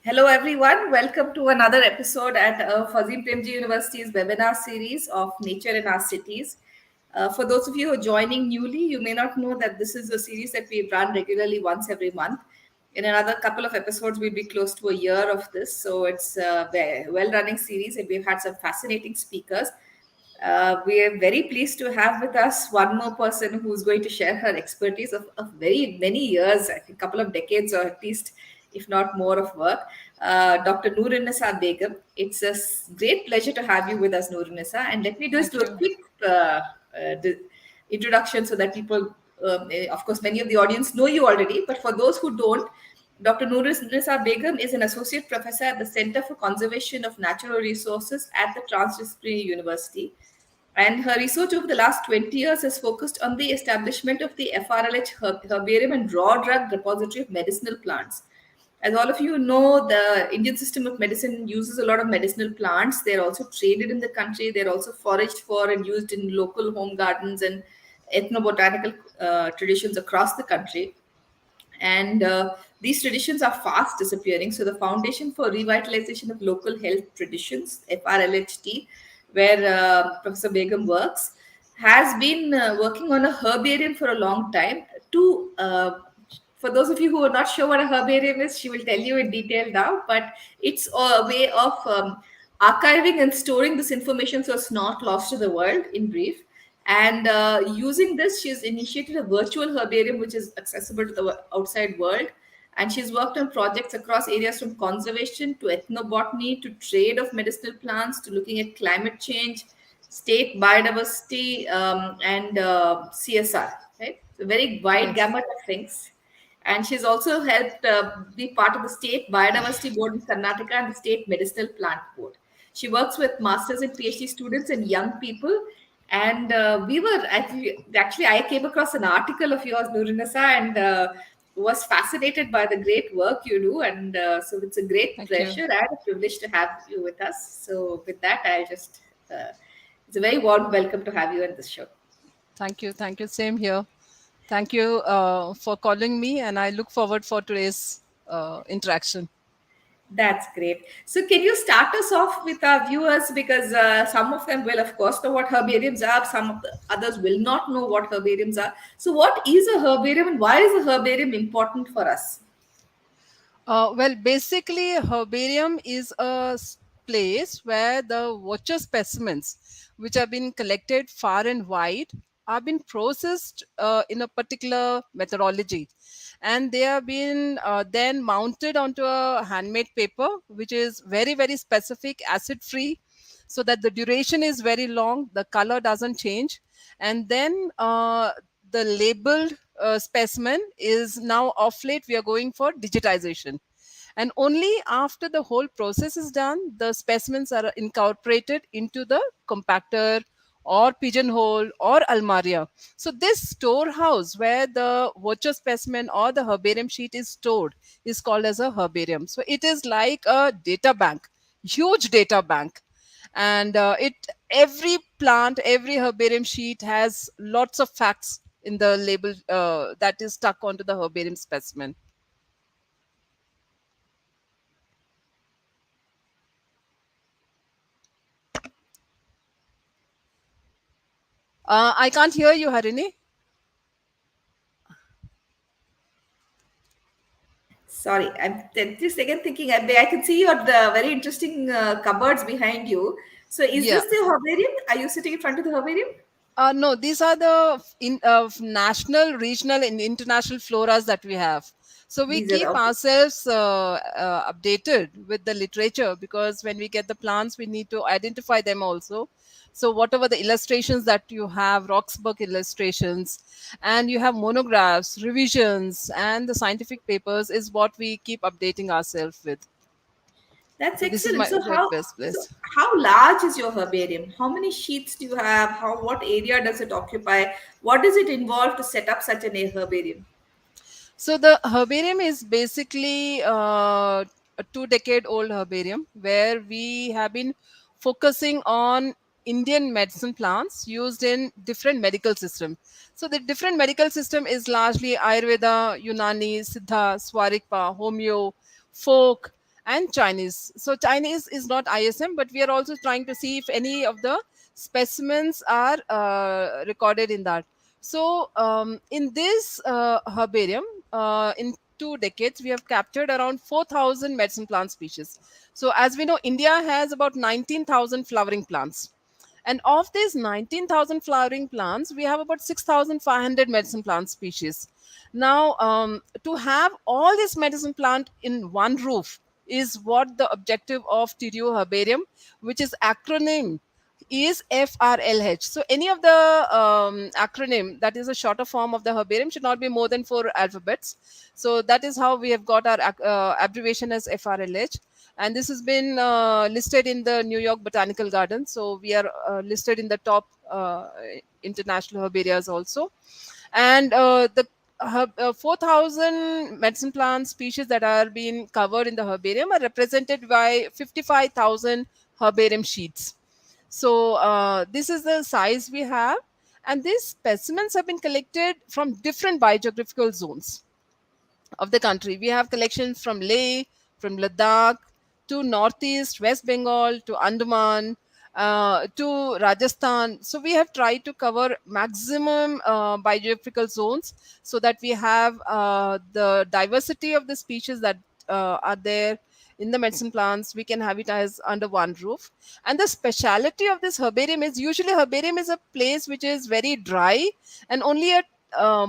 Hello, everyone. Welcome to another episode at Azim Premji University's webinar series of Nature in Our Cities. For those of you who are joining newly, you may not know that this is a series that we run regularly once every month. In another couple of episodes, we'll be close to a year of this. So it's a well running series, and we've had some fascinating speakers. We are very pleased to have with us one more person who's going to share her expertise of very many years, I think a couple of decades or at least, if not more, of work. Dr. Noorunnisa Begum. It's a great pleasure to have you with us, Noorunnisa. And let me just Thank do a you. quick introduction so that people, of course, many of the audience know you already, but for those who don't, Dr. Noorunnisa Begum is an associate professor at the Center for Conservation of Natural Resources at the Transdisciplinary University, and her research over the last 20 years has focused on the establishment of the FRLH Herbarium and raw drug repository of medicinal plants. As all of you know, the Indian system of medicine uses a lot of medicinal plants. They're also traded in the country. They're also foraged for and used in local home gardens and ethnobotanical traditions across the country. And these traditions are fast disappearing. So the Foundation for Revitalisation of Local Health Traditions, FRLHT, where Professor Begum works, has been working on a herbarium for a long time. For those of you who are not sure what a herbarium is, she will tell you in detail now. But it's a way of archiving and storing this information so it's not lost to the world. In brief, and using this, she's initiated a virtual herbarium which is accessible to the outside world. And she's worked on projects across areas from conservation to ethnobotany to trade of medicinal plants to looking at climate change, state biodiversity, and CSR. Right, so very wide Yes. gamut of things. And she's also helped be part of the State Biodiversity Board in Karnataka and the State Medicinal Plant Board. She works with masters and PhD students and young people. And we were actually, I came across an article of yours, Noorunnisa, and was fascinated by the great work you do. And so it's a great Thank you. pleasure and a privilege to have you with us. So, with that, it's a very warm welcome to have you on this show. Thank you. Thank you. Same here. Thank you for calling me, and I look forward for today's interaction. That's great. So, can you start us off with our viewers? Because some of them will, of course, know what herbariums are. Some of the others will not know what herbariums are. So, what is a herbarium and why is a herbarium important for us? Well, basically, herbarium is a place where the watcher specimens, which have been collected far and wide, are been processed in a particular methodology, and they have been then mounted onto a handmade paper, which is very very specific, acid free, so that the duration is very long, the color doesn't change, and then the labeled specimen is now off late. We are going for digitization, and only after the whole process is done, the specimens are incorporated into the compactor or pigeonhole or almaria. So this storehouse where the watcher specimen or the herbarium sheet is stored is called as a herbarium. So it is like a data bank, huge data bank. And it every plant, every herbarium sheet has lots of facts in the label that is stuck onto the herbarium specimen. I can't hear you, Harini. Sorry, I'm just again thinking. I can see your the very interesting cupboards behind you. So, is Yeah. this the herbarium? Are you sitting in front of the herbarium? No, these are the national, regional, and international floras that we have. So we These are keep okay. ourselves updated with the literature, because when we get the plants, we need to identify them also. So whatever the illustrations that you have, Roxburgh illustrations, and you have monographs, revisions, and the scientific papers is what we keep updating ourselves with. That's So this is excellent. my So, best so place. how large is your herbarium? How many sheets do you have? What area does it occupy? What does it involve to set up such an herbarium? So the herbarium is basically a 2-decade-old herbarium where we have been focusing on Indian medicine plants used in different medical system. So the different medical system is largely Ayurveda, Unani, Siddha, Swarikpa, Homeo, folk, and Chinese. So Chinese is not ISM, but we are also trying to see if any of the specimens are recorded in that. So in this herbarium, in 2 decades, we have captured around 4,000 medicine plant species. So as we know, India has about 19,000 flowering plants. And of these 19,000 flowering plants, we have about 6,500 medicine plant species. Now, to have all this medicine plant in one roof is what the objective of TDU Herbarium, which is acronym is FRLH. So any of the acronym that is a shorter form of the herbarium should not be more than 4 alphabets. So that is how we have got our abbreviation as FRLH. And this has been listed in the New York Botanical Garden. So we are listed in the top international herbarias also. And the 4,000 medicine plant species that are being covered in the herbarium are represented by 55,000 herbarium sheets. So this is the size we have, and these specimens have been collected from different biogeographical zones of the country. We have collections from Leh, from Ladakh, to Northeast, West Bengal, to Andaman, to Rajasthan. So we have tried to cover maximum biogeographical zones so that we have the diversity of the species that are there in the medicine plants. We can have it as under one roof. And the speciality of this herbarium is usually herbarium is a place which is very dry and only a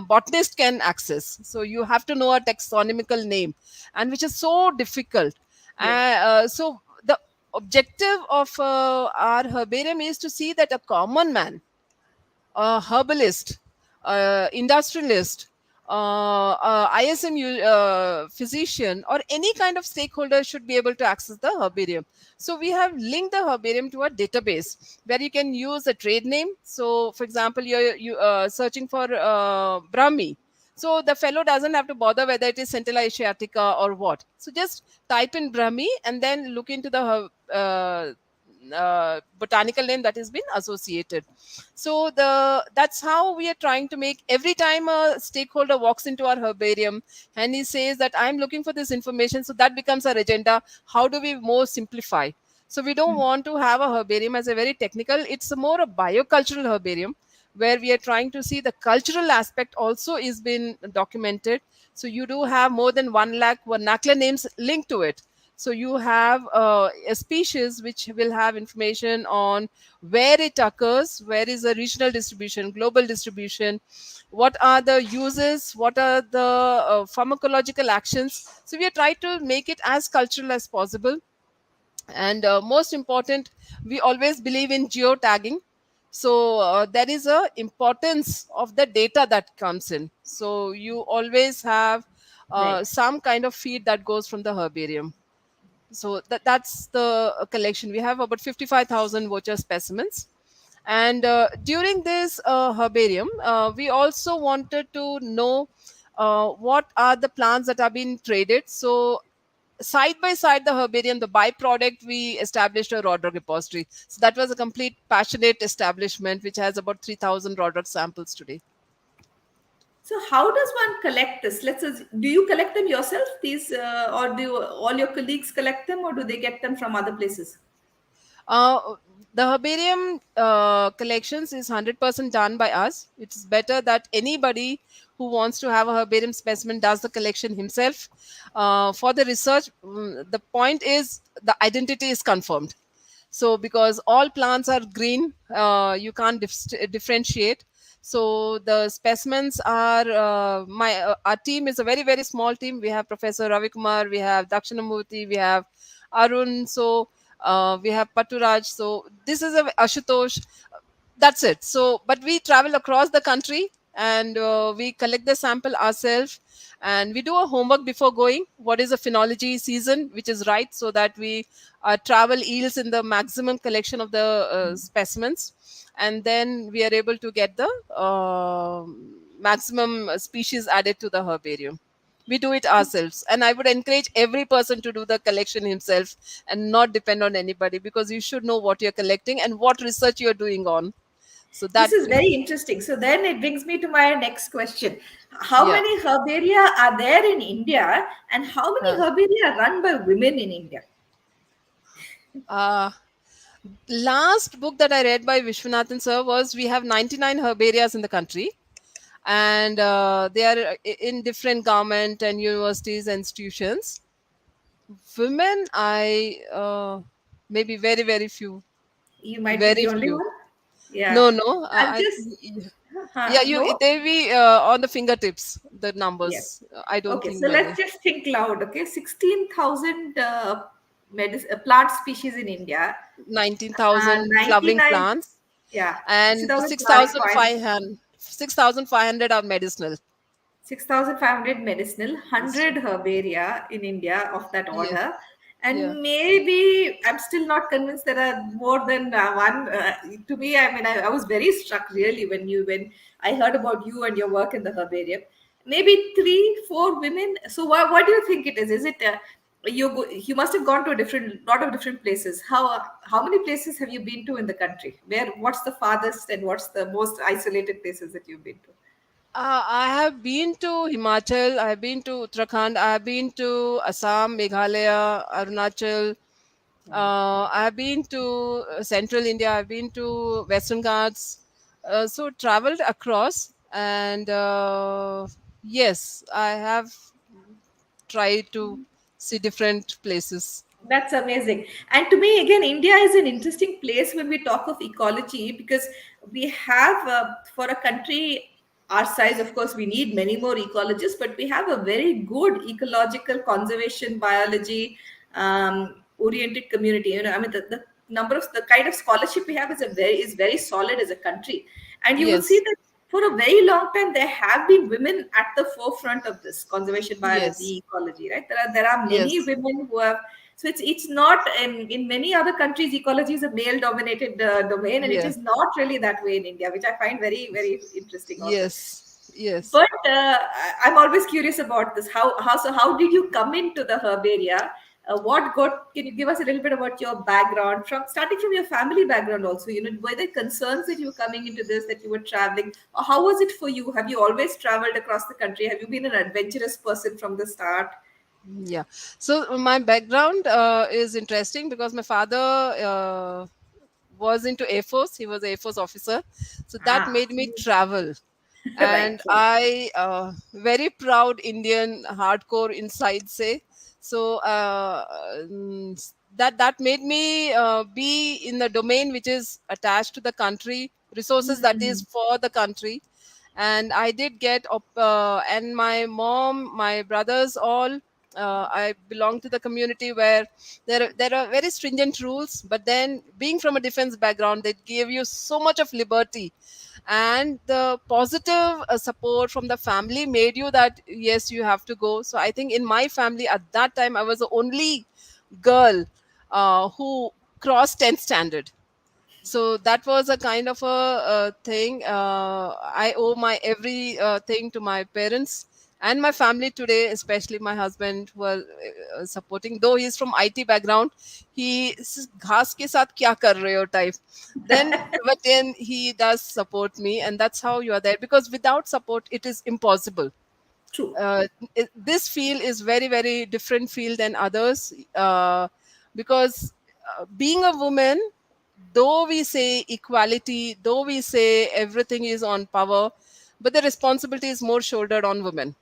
botanist can access. So you have to know a taxonomical name, and which is so difficult. Yes. So the objective of our herbarium is to see that a common man, a herbalist, industrialist, ISM physician, or any kind of stakeholder should be able to access the herbarium. So we have linked the herbarium to a database where you can use a trade name. So, for example, you're searching for Brahmi. So the fellow doesn't have to bother whether it is Centella asiatica or what. So just type in Brahmi and then look into the botanical name that has been associated. So that's how we are trying to make. Every time a stakeholder walks into our herbarium and he says that I'm looking for this information, so that becomes our agenda. How do we more simplify? So we don't want to have a herbarium as a very technical, it's a more a biocultural herbarium where we are trying to see the cultural aspect also is been documented. So you do have more than 1 lakh vernacular names linked to it. So you have a species which will have information on where it occurs, where is the regional distribution, global distribution, what are the uses, what are the pharmacological actions. So we are trying to make it as cultural as possible. And most important, we always believe in geotagging. So there is a importance of the data that comes in. So you always have Right. some kind of feed that goes from the herbarium. So that's the collection. We have about 55,000 voucher specimens. And during this herbarium, we also wanted to know what are the plants that are being traded. So side by side the herbarium, the byproduct, we established a raw drug repository. So that was a complete passionate establishment which has about 3,000 raw drug samples today. So how does one collect this? Do you collect them yourself, these, or do all your colleagues collect them, or do they get them from other places? Uh, the herbarium collections is 100% done by us. It's better that anybody who wants to have a herbarium specimen does the collection himself. For the research, the point is the identity is confirmed. So because all plants are green, you can't differentiate. So the specimens are our team is a very very small team. We have Professor Ravi Kumar, we have Dakshinamurthy, we have Arun. So we have Paturaj. So this is a Ashutosh. That's it. So, but we travel across the country and we collect the sample ourselves, and we do a homework before going. What is the phenology season, which is right, so that we travel yields in the maximum collection of the specimens, and then we are able to get the maximum species added to the herbarium. We do it ourselves, and I would encourage every person to do the collection himself and not depend on anybody, because you should know what you're collecting and what research you're doing on. So This that, is very interesting. So then it brings me to my next question. How yeah. many herbaria are there in India, and how many Uh, herbaria are run by women in India? uh, Last book that I read by Vishwanathan sir was, we have 99 herbarias in the country, and they are in different government and universities and institutions. Women, I maybe very very few, You might be very the only few. one. Yeah. No, no, I've just, yeah, you, no? they be on the fingertips, the Yes. numbers. I don't Okay, think so let's many. just think loud. Okay, 16,000 plant species in India, 19,000 flowering 99, plants, yeah, and 60,000 flowering points, 6,500 are medicinal. 6,500 medicinal, Yes, 100 herbaria in India of that yes, order. yeah. And maybe I'm still not convinced there are more than one. To me, I mean, I was very struck really when I heard about you and your work in the herbarium. Maybe three, four women. So what do you think it is? Is it you must have gone to a different lot of different places. How many places have you been to in the country? What's the farthest and what's the most isolated places that you've been to? I have been to Himachal, I have been to Uttarakhand, I have been to Assam, Meghalaya, Arunachal. I have been to Central India, I've been to Western Ghats. So traveled across, and yes, I have tried to see different places. That's amazing. And to me, again, India is an interesting place when we talk of ecology because we have, for a country our size, of course, we need many more ecologists, but we have a very good ecological conservation biology oriented community. I mean, the number of the kind of scholarship we have is very solid as a country. And you will see Yes, that for a very long time there have been women at the forefront of this conservation yes, biology ecology, right? There are many yes, women who have, so it's not in many other countries ecology is a male dominated domain, and it yeah, is not really that way in India, which I find very very interesting also. yes, yes. But I'm always curious about this. How did you come into the herbaria? What got? Can you give us a little bit about your background, from starting from your family background also? Were there concerns that you were coming into this, that you were traveling, or how was it for you? Have you always traveled across the country? Have you been an adventurous person from the start? Yeah. So my background is interesting because my father was into Air Force. He was an Air Force officer. So that Ah, made me travel. right, And right. I, very proud Indian, hardcore inside say. So that made me be in the domain which is attached to the country, resources that is Mhm. for the country. And I did get and my mom, my brothers, all, I belong to the community where there are very stringent rules, but then being from a defense background, they give you so much of liberty, and the positive support from the family made you that yes, you have to go. So I think in my family at that time I was the only girl who crossed 10th standard. So that was a kind of a thing. I owe my every thing to my parents and my family today, especially my husband, who are supporting. Though he's from IT background, he घास के साथ क्या कर रहे हो type. Then, but then he does support me, and that's how you are there. Because without support, it is impossible. True. This field is very very different field than others, because being a woman, though we say equality, though we say everything is on power, but the responsibility is more shouldered on women.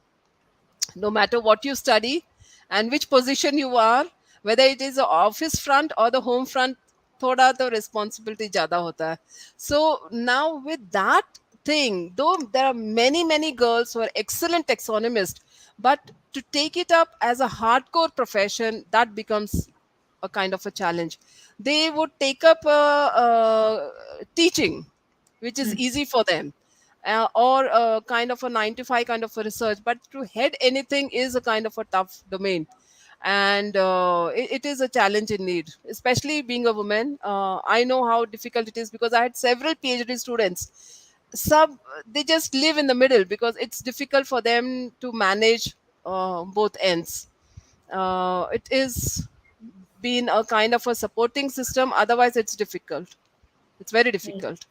No matter what you study and which position you are, whether it is the office front or the home front, thoda the responsibility jada hota hai. So now with that thing, though there are many many girls who are excellent taxonomists, but to take it up as a hardcore profession, that becomes a kind of a challenge. They would take up teaching, which is easy for them, or a kind of a 9 to 5 kind of a research, but to head anything is a kind of a tough domain. And it is a challenge in need, especially being a woman. I know how difficult it is because I had several PhD students. Some, they just live in the middle because it's difficult for them to manage both ends. It is been a kind of a supporting system, otherwise it's difficult, it's very difficult.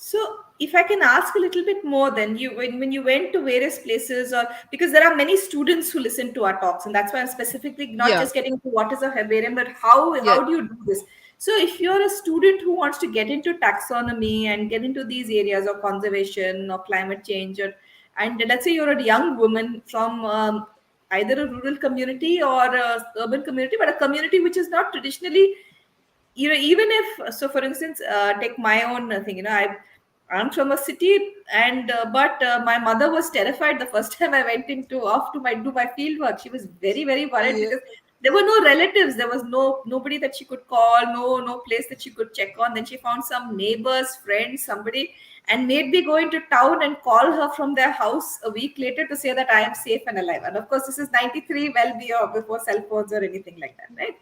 So, if I can ask a little bit more, then when you went to various places, or because there are many students who listen to our talks, and that's why I'm specifically not Yeah. just getting to what is a herbarium, but Yes. how do you do this? So, if you're a student who wants to get into taxonomy and get into these areas of conservation or climate change, or and let's say you're a young woman from either a rural community or a urban community, but a community which is not traditionally, even if, so for instance, take my own thing, I'm from a city, and but my mother was terrified the first time I went into off to my do my field work. She was very very worried Yeah. because there were no relatives, there was nobody that she could call, no place that she could check on. Then she found some neighbors, friends, somebody, and made me go into town and call her from their house a week later to say that I am safe and alive. And of course this is 93, well before cell phones or anything like that, right?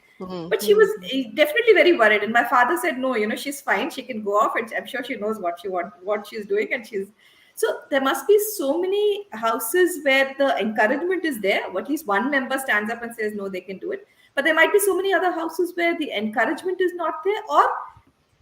But she was Mm-hmm. definitely very worried, and my father said, no, she's fine, she can go off, and I'm sure she knows what she's doing. And she's, so there must be so many houses where the encouragement is there, or at least one member stands up and says no, they can do it. But there might be so many other houses where the encouragement is not there, or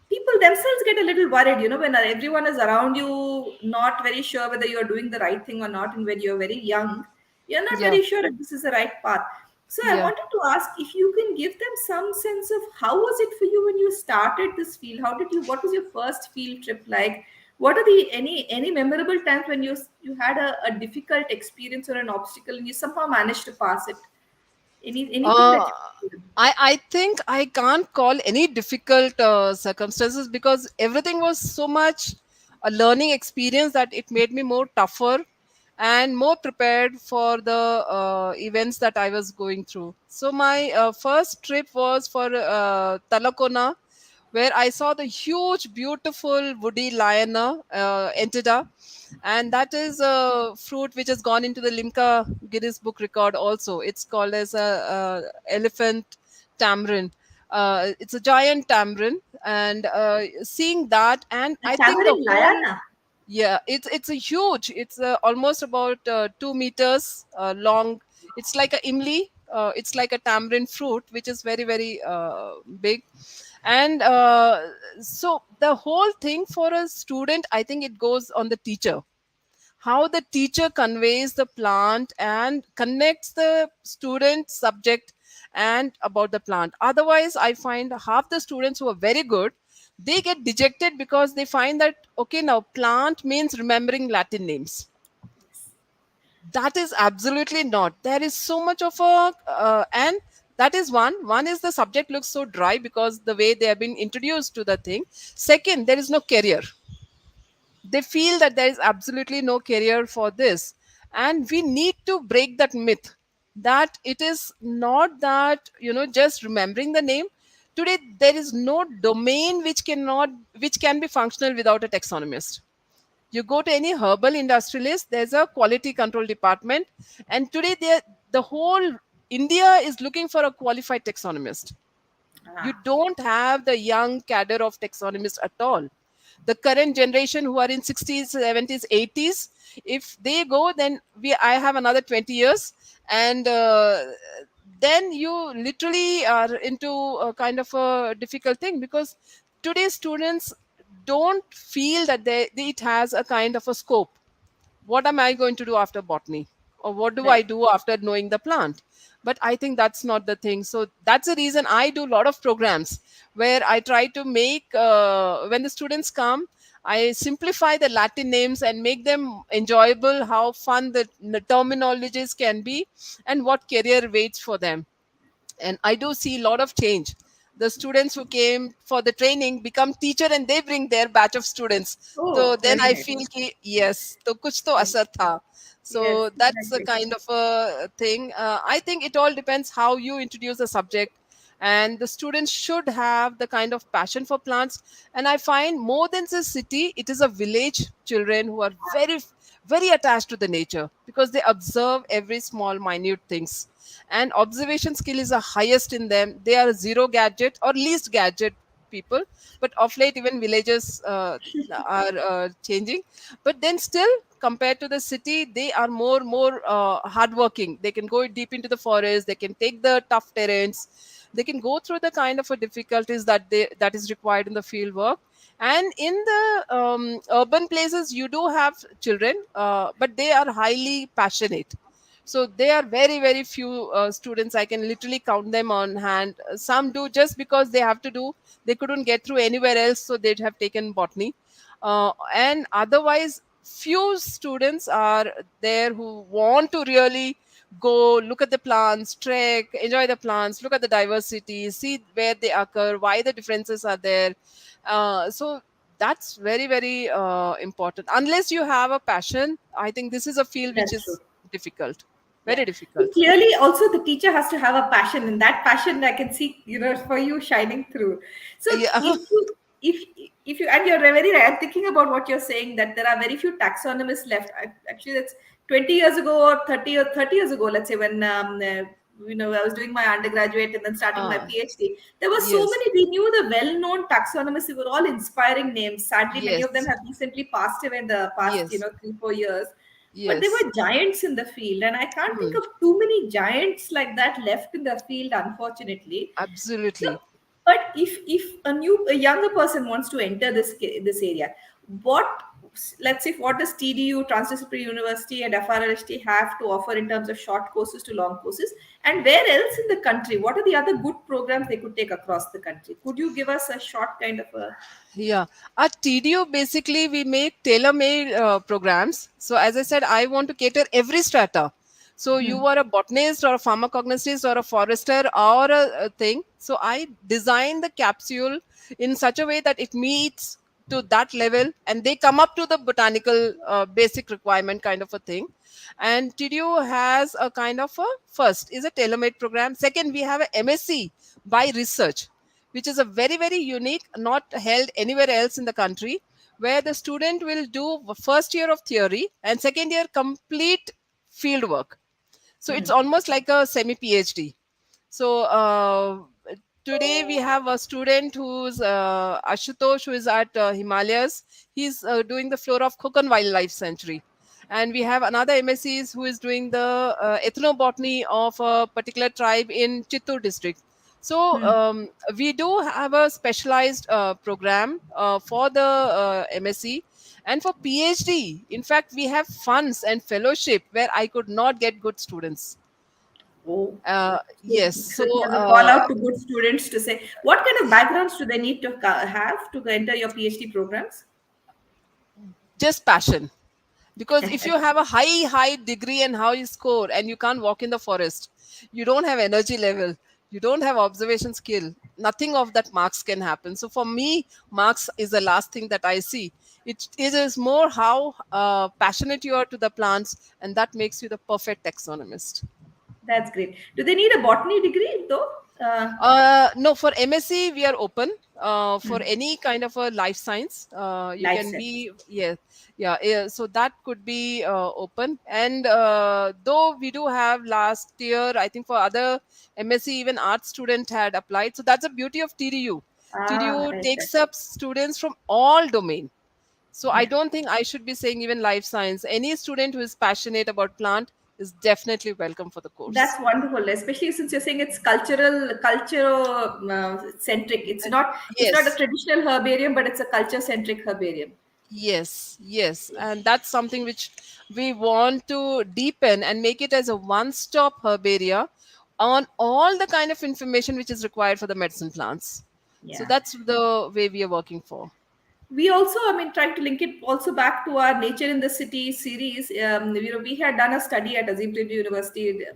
people themselves get a little worried, when everyone is around you, not very sure whether you're doing the right thing or not, and when you're very young, you're not Yeah. very sure if this is the right path. So I Yeah. wanted to ask if you can give them some sense of how was it for you when you started this field? What was your first field trip like? What are the any memorable times when you had a difficult experience or an obstacle and you somehow managed to pass it? Anything that Uh, you. I think I can't call any difficult circumstances, because everything was so much a learning experience that it made me more tougher and more prepared for the events that I was going through. So my first trip was for Talakona, where I saw the huge, beautiful woody liana, Entida, and that is a fruit which has gone into the Limca Guinness Book Record also. It's called as a elephant tamarind. It's a giant tamarind, and seeing that, and A I think the tamarind whole, liana. yeah, it's a huge. It's almost about 2 meters long. It's like a imli. It's like a tamarind fruit, which is very very big, and so the whole thing for a student, I think it goes on the teacher, how the teacher conveys the plant and connects the student subject and about the plant. Otherwise I find half the students who are very good, they get dejected because they find that, okay, now plant means remembering Latin names. That is absolutely not. There is so much of a and that is one is the subject looks so dry because the way they have been introduced to the thing. Second, there is no career. They feel that there is absolutely no career for this, and we need to break that myth that it is not that, just remembering the name. Today there is no domain which can be functional without a taxonomist. You go to any herbal industrialist, there's a quality control department, and today the whole India is looking for a qualified taxonomist. You Ah, don't have the young cadre of taxonomists at all. The current generation who are in 60s, 70s, 80s, if they go, then I have another 20 years, and then you literally are into a kind of a difficult thing, because today's students don't feel that it has a kind of a scope. What am I going to do after botany, or what do I right. do after knowing the plant? But I think that's not the thing. So that's the reason I do a lot of programs where I try to make, when the students come, I simplify the Latin names and make them enjoyable, how fun the terminologies can be, and what career waits for them. And I do see a lot of change. The students who came for the training become teacher, and they bring their batch of students. So Oh, then very I nice. feel ki yes, to kuch to Yes, asar tha. So yes, that's a exactly. kind of a thing. I think it all depends how you introduce the subject, and the students should have the kind of passion for plants. And I find more than the city, it is a village children who are very very attached to the nature, because they observe every small minute things, and observation skill is the highest in them. They are zero gadget or least gadget people. But of late even villages are changing, but then still, compared to the city, they are more hardworking. They can go deep into the forest, they can take the tough terrains, they can go through the kind of a difficulties that is required in the field work. And in the urban places, you do have children, but they are highly passionate. So they are very very few students. I can literally count them on hand. Some do just because they have to do, they couldn't get through anywhere else, so they'd have taken botany. And otherwise, few students are there who want to really go look at the plants, trek, enjoy the plants, look at the diversity, see where they occur, why the differences are there. So that's very very important. Unless you have a passion, I think this is a field which That's true. is difficult, Yeah. very See, difficult. clearly, also the teacher has to have a passion, and that passion I can see, for you shining through. So Yeah. if you, and you're very right. I'm thinking about what you're saying, that there are very few taxonomists left. Actually, that's 20 years ago or 30 years ago. Let's say when I was doing my undergraduate and then starting my Ah, PhD. There were so yes, many. We knew the well-known taxonomists. They were all inspiring names. Sadly, many of them yes, have recently passed away in the past, yes, 3-4 years, but they yes. were giants in the field, and I can't think Hmm, of too many giants like that left in the field, unfortunately. So, absolutely. but if a younger person wants to enter this area, what let's say, what does TDU, Transdisciplinary University, and FRLHT have to offer in terms of short courses to long courses, and where else in the country? What are the other good programs they could take across the country? Could you give us a short kind of a? Yeah, at TDU basically we make tailor-made programs. So as I said, I want to cater every strata. So you Hmm. are a botanist or a pharmacognostist or a forester or a thing. So I design the capsule in such a way that it meets to that level, and they come up to the botanical basic requirement kind of a thing. And TDU has a kind of a, first is a tailor-made program. Second, we have a MSc by research, which is a very very unique, not held anywhere else in the country, where the student will do first year of theory and second year complete field work. So it's Hmm. almost like a semi PhD. So today we have a student who's Ashutosh, who is at Himalayas. He's doing the flora of Konkan Wildlife Sanctuary. And we have another MSc who is doing the ethnobotany of a particular tribe in Chittur district. So Hmm. we do have a specialized program for the MSc. And for PhD, in fact, we have funds and fellowship where I could not get good students. Oh, so, Yes. so So there's a call out to good students to say, what kind of backgrounds do they need to have to enter your PhD programs? just passion. Because if you have a high degree and high score and you can't walk in the forest, you don't have energy level, you don't have observation skill, nothing of that marks can happen. So for me, marks is the last thing that I see. It is more how passionate you are to the plants, and that makes you the perfect taxonomist. That's great. Do they need a botany degree though? No, for MSc we are open. For Hmm, any kind of a life science, you life can science. be, yeah. So that could be open. And though we do have last year, I think for other MSc even art student had applied. So that's the beauty of TDU. Ah, TDU right, right. takes up students from all domain. So I Yeah. don't think I should be saying even life science. Any student who is passionate about plant is definitely welcome for the course. That's wonderful, especially since you're saying it's culture centric. It's not a Yes. traditional herbarium, but it's a culture centric herbarium. Yes, yes. And that's something which we want to deepen and make it as a one stop herbaria on all the kind of information which is required for the medicine plants. So Yeah. that's the way we are working for. We also, I mean, trying to link it also back to our Nature in the City series. We had done a study at Azim Premji University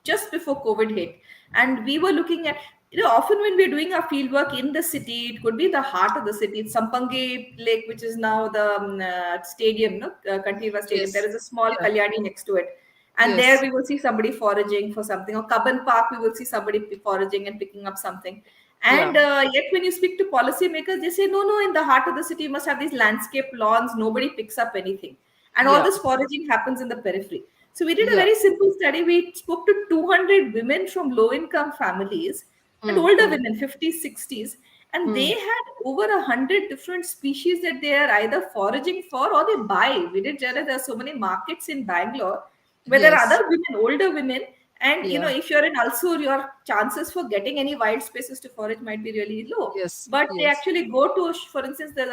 just before COVID hit, and we were looking at, often when we're doing our field work in the city, it could be the heart of the city. It's Sampangi Lake, which is now the stadium, no, Kantiva Stadium. There Yes. is a small Yeah. Kalyani next to it, and there Yes. we will see somebody foraging for something. Or Kaban Park, we will see somebody foraging and picking up something. Yeah. And yet, when you speak to policymakers, they say, no, no, in the heart of the city, you must have these landscape lawns. Nobody picks up anything. And all Yeah. this foraging happens in the periphery. So, we did a Yeah. very simple study. We spoke to 200 women from low income families and Hmm. older Hmm. women, 50s, 60s. And they Hmm. had over 100 different species that they are either foraging for or they buy. We did realize there are so many markets in Bangalore where there are Yes. other women, older women, And Yeah. if you're in Alsur, your chances for getting any wild spaces to forage might be really low. Yes. But they Yes. actually go to, for instance, the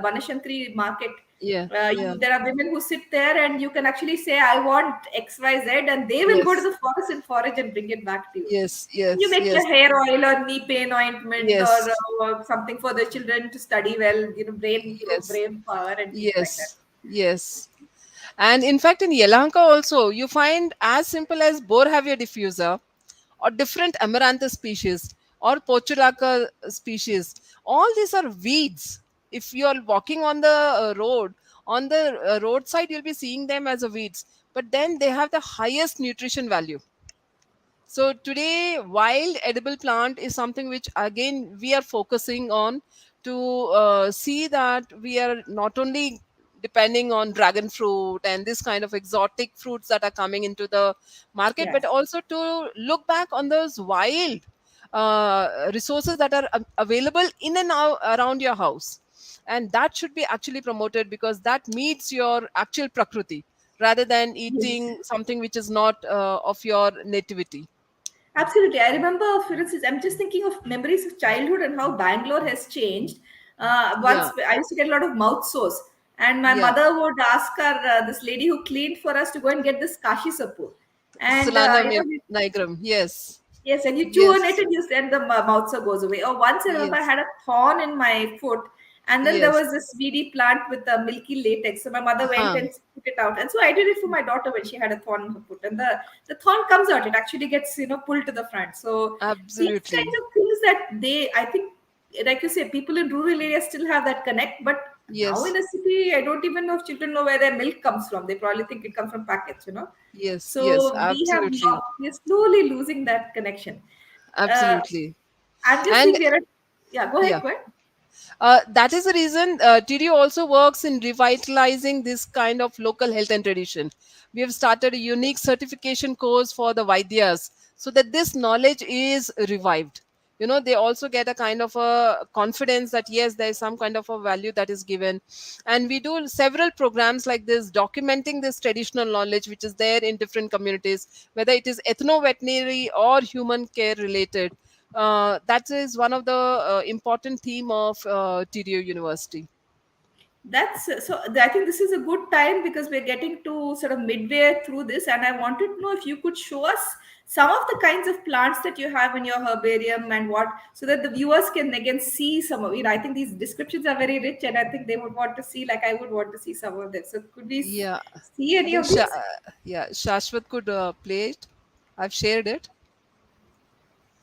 Banashankari market. Yeah. Yeah. There are women who sit there, and you can actually say, I want XYZ, and they will go to Yes. the forest and forage and bring it back to you. Yes. You Yes. make your Yes. hair oil or knee pain ointment, Yes. or something for the children to study well, brain, improve Yes. brain power and things like that. Yes. Yes. And in fact, in Yelahanka also, you find as simple as Borehavia diffuser or different amaranthus species or Portulaca species. All these are weeds. If you are walking on the road, on the roadside, you'll be seeing them as a weeds. But then they have the highest nutrition value. So today, wild edible plant is something which again we are focusing on to see that we are not only depending on dragon fruit and this kind of exotic fruits that are coming into the market, but Yes. also to look back on those wild resources that are available in and around your house, and that should be actually promoted because that meets your actual prakriti rather than Yes. eating something which is not of your nativity. Absolutely. I remember, for instance, I'm just thinking of memories of childhood and how Bangalore has changed. Once Yeah, I used to get a lot of mouth sores, and my yeah. mother would ask her, this lady who cleaned for us, to go and get this kashi sapu. And, Solana nigram. Yes, yes, and you chew on it yes, and the mouth sore goes away. Or once I remember I yes, had a thorn in my foot, and then there yes. was this weedy plant with a milky latex. So my mother went Huh. and took it out. And so I did it for my daughter when she had a thorn in her foot. And the thorn comes out. It actually gets, pulled to the front. So these kind Absolutely. of things that I think, like you say, people in rural areas still have that connect. But now in Yes, a city, I don't even know if children know where their milk comes from. They probably think it comes from packets. yes, yes. So Absolutely, we're slowly losing that connection. Uh, absolutely. I'm just And seeing there are, yeah, go ahead, yeah, go ahead. that is the reason TDU also works in revitalizing this kind of local health and tradition. We have started a unique certification course for the Vaidyas so that this knowledge is revived. They also get a kind of a confidence that yes, there is some kind of a value that is given. And we do several programs like this, documenting this traditional knowledge which is there in different communities, whether it is ethno-veterinary or human care related. That is one of the important theme of TDU University. I think this is a good time because we're getting to sort of midway through this, and I wanted to know if you could show us some of the kinds of plants that you have in your herbarium and what, so that the viewers can again see some of. I think these descriptions are very rich, and I think they would want to see, like I would want to see some of them. So could we Yeah, see I any think of these? yeah, Shashwat could play it. I've shared it.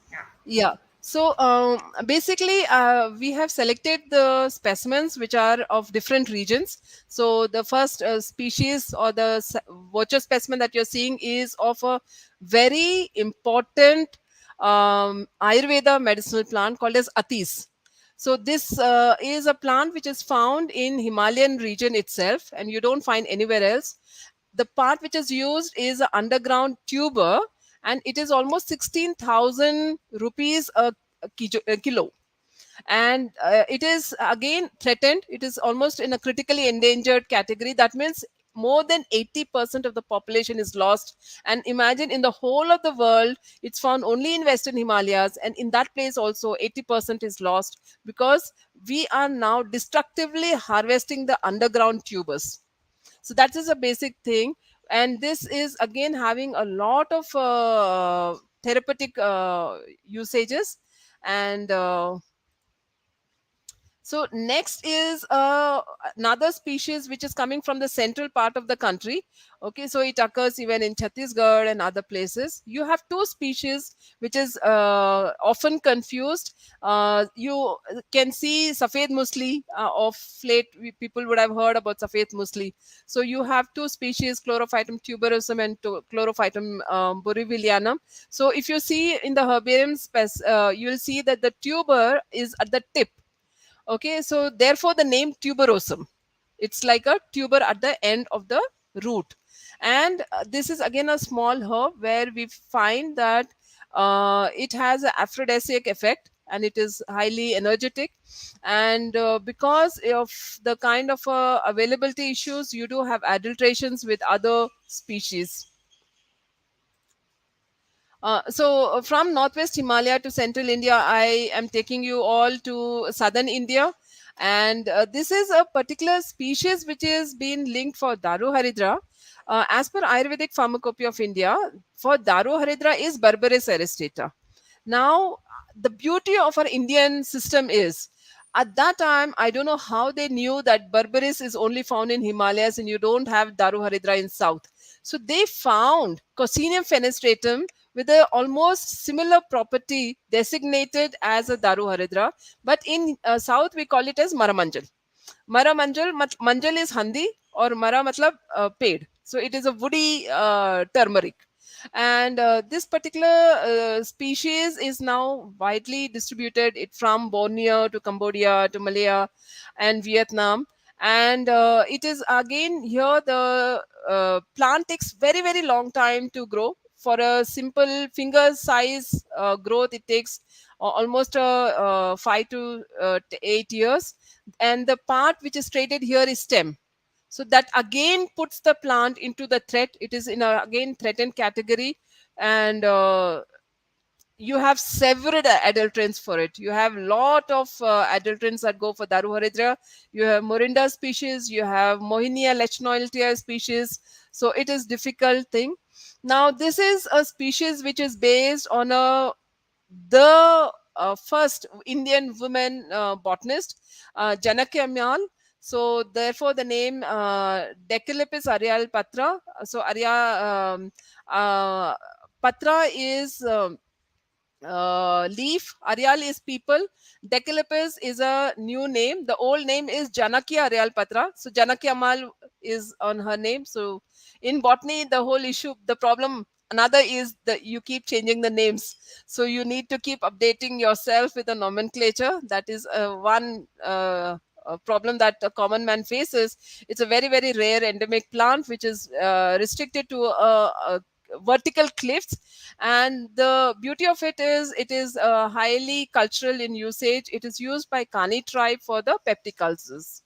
Yeah. Yeah. So basically, we have selected the specimens which are of different regions. So the first species or the voucher specimen that you're seeing is of a very important Ayurveda medicinal plant called as Atis. So this is a plant which is found in Himalayan region itself, and you don't find anywhere else. The part which is used is an underground tuber, and it is almost 16,000 rupees a kilo. And it is again threatened. It is almost in a critically endangered category. That means more than 80% of the population is lost. And imagine, in the whole of the world, it's found only in Western Himalayas, and in that place also 80% is lost because we are now destructively harvesting the underground tubers. So that is a basic thing, and this is again having a lot of therapeutic usages. And so next is another species which is coming from the central part of the country. Okay, so it occurs even in Chhattisgarh and other places. You have two species which is often confused. You can see Safed Musli. Of late, people would have heard about Safed Musli. So you have two species, Chlorophytum tuberosum and Chlorophytum burivilianum. So if you see in the herbarium, you will see that the tuber is at the tip. Okay, so therefore the name tuberosum. It's like a tuber at the end of the root. And this is again a small herb where we find that it has an aphrodisiac effect, and it is highly energetic. And because of the kind of availability issues, you do have adulterations with other species. From Northwest Himalaya to Central India, I am taking you all to Southern India. And this is a particular species which is being linked for Daru Haridra. As per Ayurvedic Pharmacopoeia of India, for Daru Haridra is Berberis aristata. Now, the beauty of our Indian system is at that time, I don't know how they knew that Berberis is only found in Himalayas and you don't have Daru Haridra in South. So they found Cocinium fenestratum with a almost similar property designated as a Daru Haridra, but in South we call it as Maramanjal. Mara Manjal, Manjal is Handi or Mara matlab paid. So it is a woody turmeric. And this particular species is now widely distributed it from Borneo to Cambodia to Malaya and Vietnam. And it is again here the plant takes very long time to grow. For a simple finger size growth, it takes almost 5 to 8 years, and the part which is traded here is stem. So that again puts the plant into the threat. It is in a again threatened category. And you have several adulterants for it. You have lot of adulterants that go for Daru Haridra. You have Morinda species, you have Mohinia lechnoiltia species. So it is difficult thing. Now this is a species which is based on the first Indian woman botanist, Janaki Amyal. So therefore, the name Decalipis areal patra. So uh, patra is leaf, areal is people, Decalipis is a new name. The old name is Janaki areal patra. So Janaki Amal is on her name. So in botany, the whole issue, the problem another is that you keep changing the names. So you need to keep updating yourself with the nomenclature. That is one problem that a common man faces. It's a very rare endemic plant which is restricted to vertical cliffs. And the beauty of it is highly cultural in usage. It is used by Kani tribe for the peptic ulcers.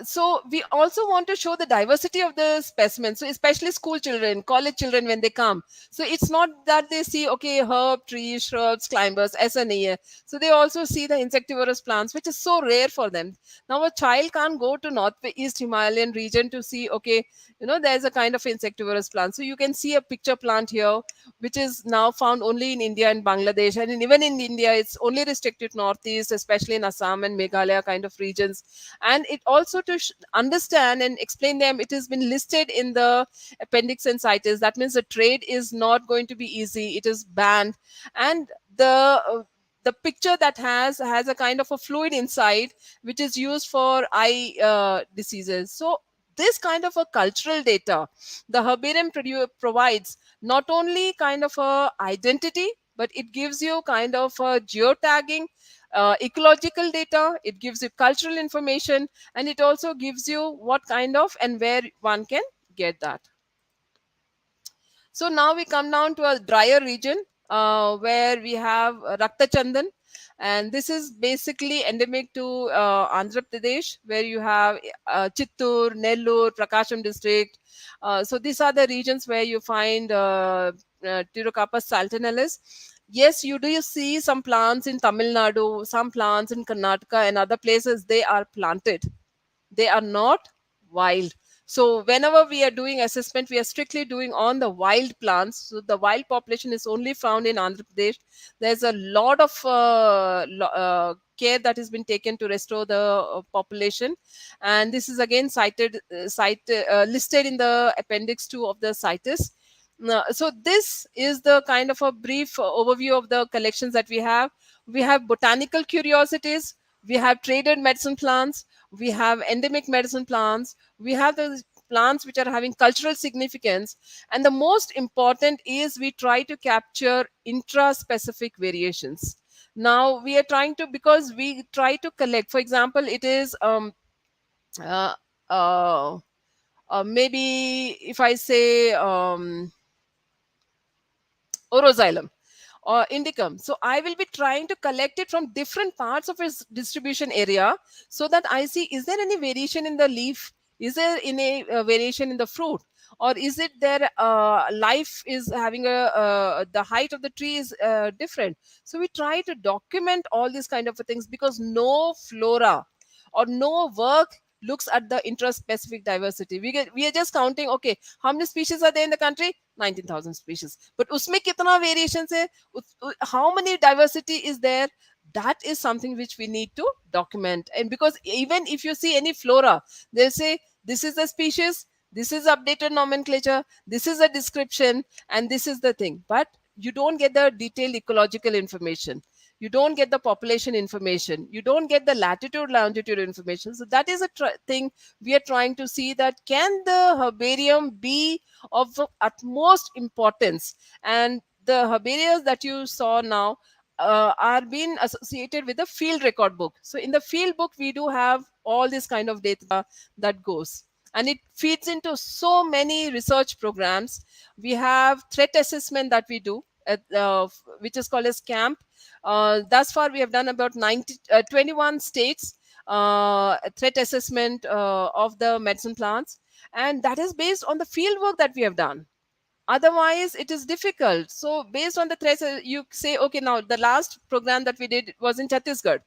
So we also want to show the diversity of the specimens. So especially school children, college children, when they come. So it's not that they see, okay, herb, trees, shrubs, climbers, SNA. So they also see the insectivorous plants, which is so rare for them. Now a child can't go to Northeast Himalayan region to see, okay, there's a kind of insectivorous plant. So you can see a picture plant here, which is now found only in India and Bangladesh. And even in India, it's only restricted Northeast, especially in Assam and Meghalaya kind of regions. And it also to understand and explain them, it has been listed in the appendix and cites. That means the trade is not going to be easy. It is banned. And the picture that has a kind of a fluid inside, which is used for eye diseases. So this kind of a cultural data the herbarium provides not only kind of a identity, but it gives you kind of a geotagging, ecological data, it gives you cultural information, and it also gives you what kind of and where one can get that. So now we come down to a drier region where we have Rakta Chandan, and this is basically endemic to Andhra Pradesh, where you have Chittur, Nellore, Prakasham district. So these are the regions where you find Pterocarpus saltinalis. Yes, you do see some plants in Tamil Nadu, some plants in Karnataka and other places. They are planted. They are not wild. So whenever we are doing assessment, we are strictly doing on the wild plants. So the wild population is only found in Andhra Pradesh. There's a lot of care that has been taken to restore the population, and this is again listed in the appendix 2 of the CITES. So this is the kind of a brief overview of the collections that we have. We have botanical curiosities, we have traded medicine plants, we have endemic medicine plants, we have the plants which are having cultural significance, and the most important is we try to capture intra-specific variations. Now we are trying to, because we try to collect, for example, it is uh, uh, maybe if I say oroxylum or indicum. So I will be trying to collect it from different parts of its distribution area, so that I see, is there any variation in the leaf? Is there any variation in the fruit? or is it their life is having a the height of the tree is different. So we try to document all these kind of things, because no flora or no work looks at the intraspecific diversity. We are just counting, okay, how many species are there in the country? 19,000 species, but usme kitna variations hai, how many diversity is there? That is something which we need to document. And because even if you see any flora, they'll say this is the species, this is updated nomenclature, this is a description, and this is the thing. But you don't get the detailed ecological information, you don't get the population information, you don't get the latitude longitude information. So that is a thing we are trying to see, that can the herbarium be of utmost importance. And the herbariums that you saw now are being associated with the field record book. So in the field book we do have all this kind of data that goes, and it feeds into so many research programs. We have threat assessment that we do at, which is called as camp. Thus far we have done about 21 states threat assessment of the medicine plants, and that is based on the field work that we have done. Otherwise it is difficult. So based on the threats, you say, okay, now the last program that we did was in Chhattisgarh.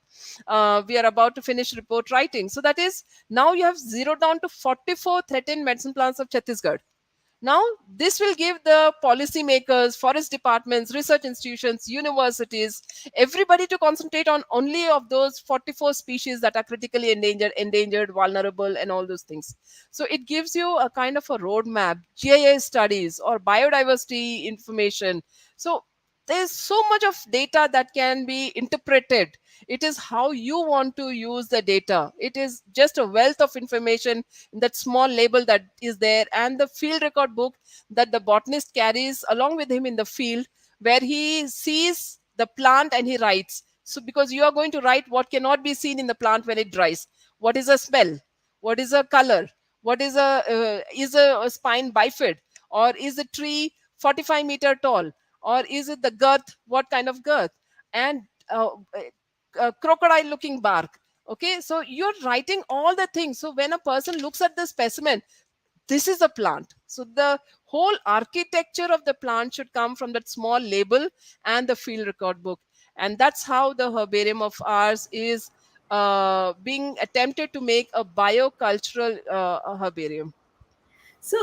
We are about to finish report writing, so that is, now you have zeroed down to 44 threatened medicine plants of Chhattisgarh. Now, this will give the policymakers, forest departments, research institutions, universities, everybody to concentrate on only of those 44 species that are critically endangered, vulnerable, and all those things. So it gives you a kind of a roadmap, GIS studies or biodiversity information. So there's so much of data that can be interpreted. It is how you want to use the data. It is just a wealth of information in that small label that is there, and the field record book that the botanist carries along with him in the field, where he sees the plant and he writes. So because you are going to write what cannot be seen in the plant when it dries. What is a smell? What is a color? What is a spine bifid? Or is a tree 45-meter tall? Or is it the girth? What kind of girth? And crocodile looking bark. Okay, so you're writing all the things. So when a person looks at the specimen, this is a plant. So the whole architecture of the plant should come from that small label and the field record book. And that's how the herbarium of ours is being attempted to make a biocultural herbarium. So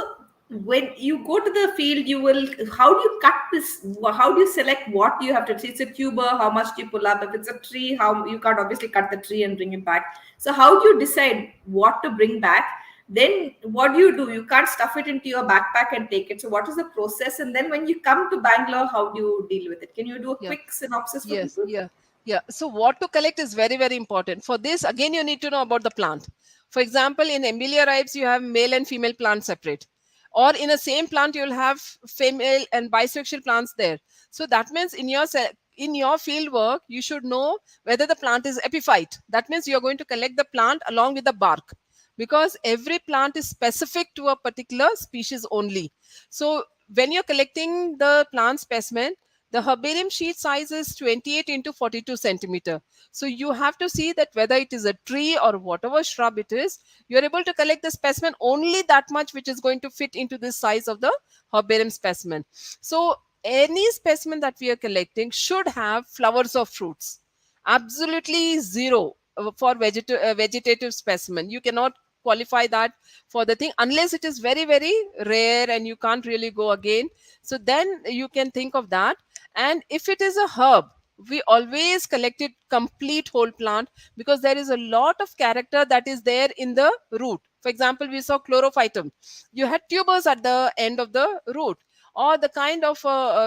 when you go to the field, you will, how do you cut this? How do you select what you have to? It's a tuber, how much do you pull up? If it's a tree, how you can't obviously cut the tree and bring it back. So how do you decide what to bring back? Then what do? You can't stuff it into your backpack and take it. So what is the process? And then when you come to Bangalore, how do you deal with it? Can you do a Yeah. quick synopsis for Yes, people? yeah, yeah. So what to collect is very, very important. For this, again, you need to know about the plant. For example, in Emilia ribes, you have male and female plants separate. Or in a same plant, you'll have female and bisexual plants there. So that means in your field work, you should know whether the plant is epiphyte. That means you're going to collect the plant along with the bark, because every plant is specific to a particular species only. So when you're collecting the plant specimen, the herbarium sheet size is 28 into 42 centimeter. So you have to see that whether it is a tree or whatever shrub it is, you're able to collect the specimen only that much which is going to fit into the size of the herbarium specimen. So any specimen that we are collecting should have flowers or fruits. Absolutely zero for vegetative specimen. You cannot qualify that for the thing unless it is very, very rare and you can't really go again. So then you can think of that. And if it is a herb, we always collect it complete whole plant, because there is a lot of character that is there in the root. For example, we saw chlorophytum. You had tubers at the end of the root. Or the kind of,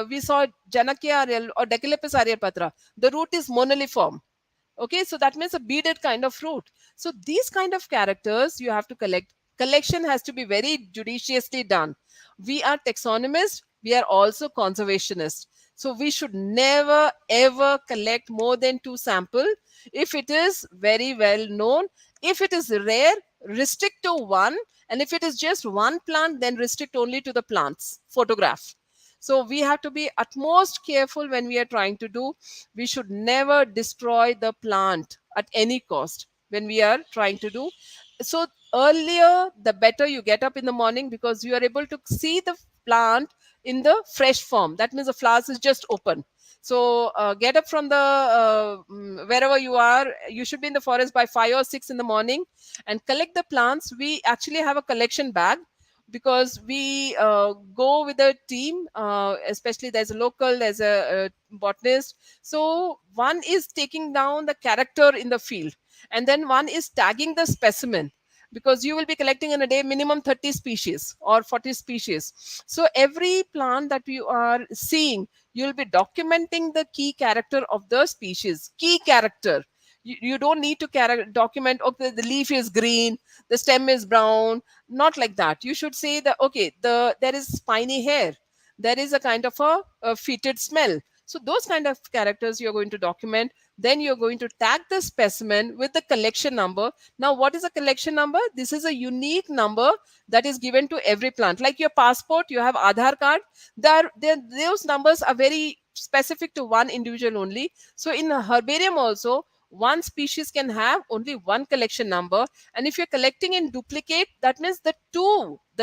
we saw Janakya aerial or Decalepis aerialpatra. The root is moniliform. Okay, so that means a beaded kind of fruit. So these kind of characters you have to collect. Collection has to be very judiciously done. We are taxonomists, we are also conservationists. So we should never ever collect more than 2 sample. If it is very well known, if it is rare, restrict to one. And if it is just one plant, then restrict only to the plants photograph. So we have to be utmost careful when we are trying to do. We should never destroy the plant at any cost when we are trying to do. So earlier the better you get up in the morning, because you are able to see the plant in the fresh form. That means the flowers is just open. So get up from the wherever you are. You should be in the forest by 5 or 6 in the morning and collect the plants. We actually have a collection bag, because we go with a team, especially there's a local, there's a botanist. So one is taking down the character in the field, and then one is tagging the specimen, because you will be collecting in a day minimum 30 species or 40 species. So every plant that you are seeing, you will be documenting the key character of the species. Key character. You don't need to document, okay, the leaf is green, the stem is brown. Not like that. You should say that, okay, there is spiny hair, there is a kind of a fetid smell. So those kind of characters you're going to document. Then you're going to tag the specimen with the collection number. Now, what is a collection number? This is a unique number that is given to every plant. Like your passport, you have Aadhaar card. Those numbers are very specific to one individual only. So in a herbarium also, one species can have only one collection number. And if you're collecting in duplicate, that means the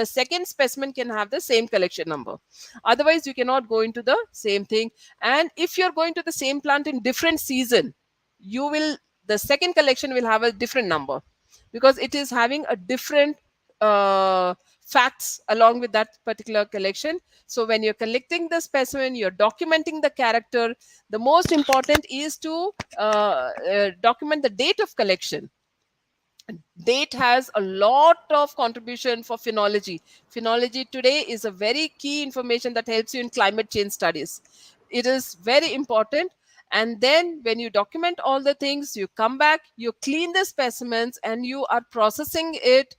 second specimen can have the same collection number. Otherwise, you cannot go into the same thing. And if you're going to the same plant in different season, the second collection will have a different number, because it is having a different facts along with that particular collection. So when you're collecting the specimen, you're documenting the character. The most important is to document the date of collection. Date has a lot of contribution for phenology. Phenology today is a very key information that helps you in climate change studies. It is very important. And then when you document all the things, you come back, you clean the specimens, and you are processing it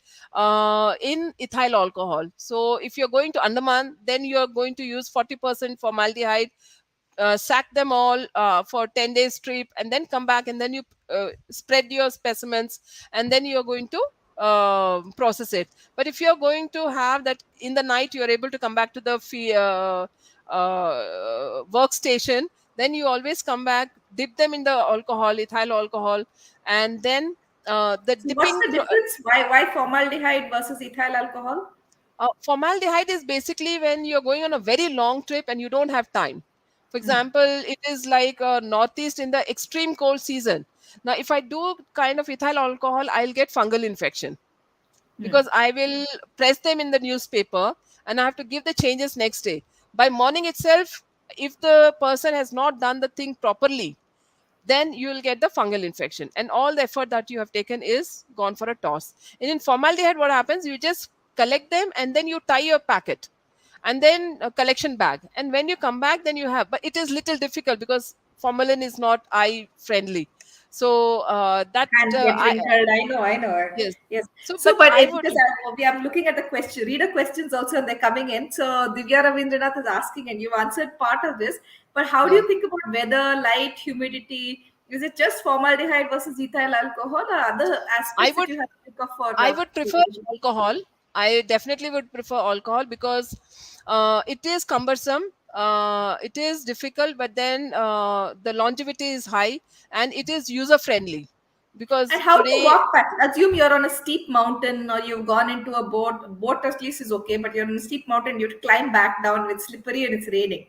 in ethyl alcohol. So if you're going to Andaman, then you're going to use 40% formaldehyde, sack them all for 10 days trip, and then come back, and then you spread your specimens, and then you're going to process it. But if you're going to have that in the night, you're able to come back to the workstation, then you always come back, dip them in the alcohol, ethyl alcohol, and then the So what's dipping the difference? Why formaldehyde versus ethyl alcohol? formaldehyde is basically when you're going on a very long trip and you don't have time. For Hmm. example, it is like northeast in the extreme cold season. Now, if I do kind of ethyl alcohol, I'll get fungal infection, Hmm. because I will press them in the newspaper and I have to give the changes next day. By morning itself, if the person has not done the thing properly, then you will get the fungal infection, and all the effort that you have taken is gone for a toss. And in formaldehyde, what happens, you just collect them and then you tie your packet, and then a collection bag, and when you come back, then you have, but it is little difficult because formalin is not eye friendly. So that Hands get I wrinkled. I know, I know. yes. Yes. So So, but but I would, because I'm looking at the question, reader questions also, and they're coming in. So, Divya Ravindranath is asking, and you've answered part of this. But how do yeah, you think about weather, light, humidity? Is it just formaldehyde versus ethyl alcohol, or other I aspects that would you have to think of for I would prefer alcohol. I definitely would prefer alcohol, because it is cumbersome. It is difficult, but then the longevity is high, and it is user friendly. And Because how do you today, walk back? Assume you're on a steep mountain or you've gone into a boat. Boat at least is okay, but you're on a steep mountain, you have to climb back down and it's slippery and it's raining.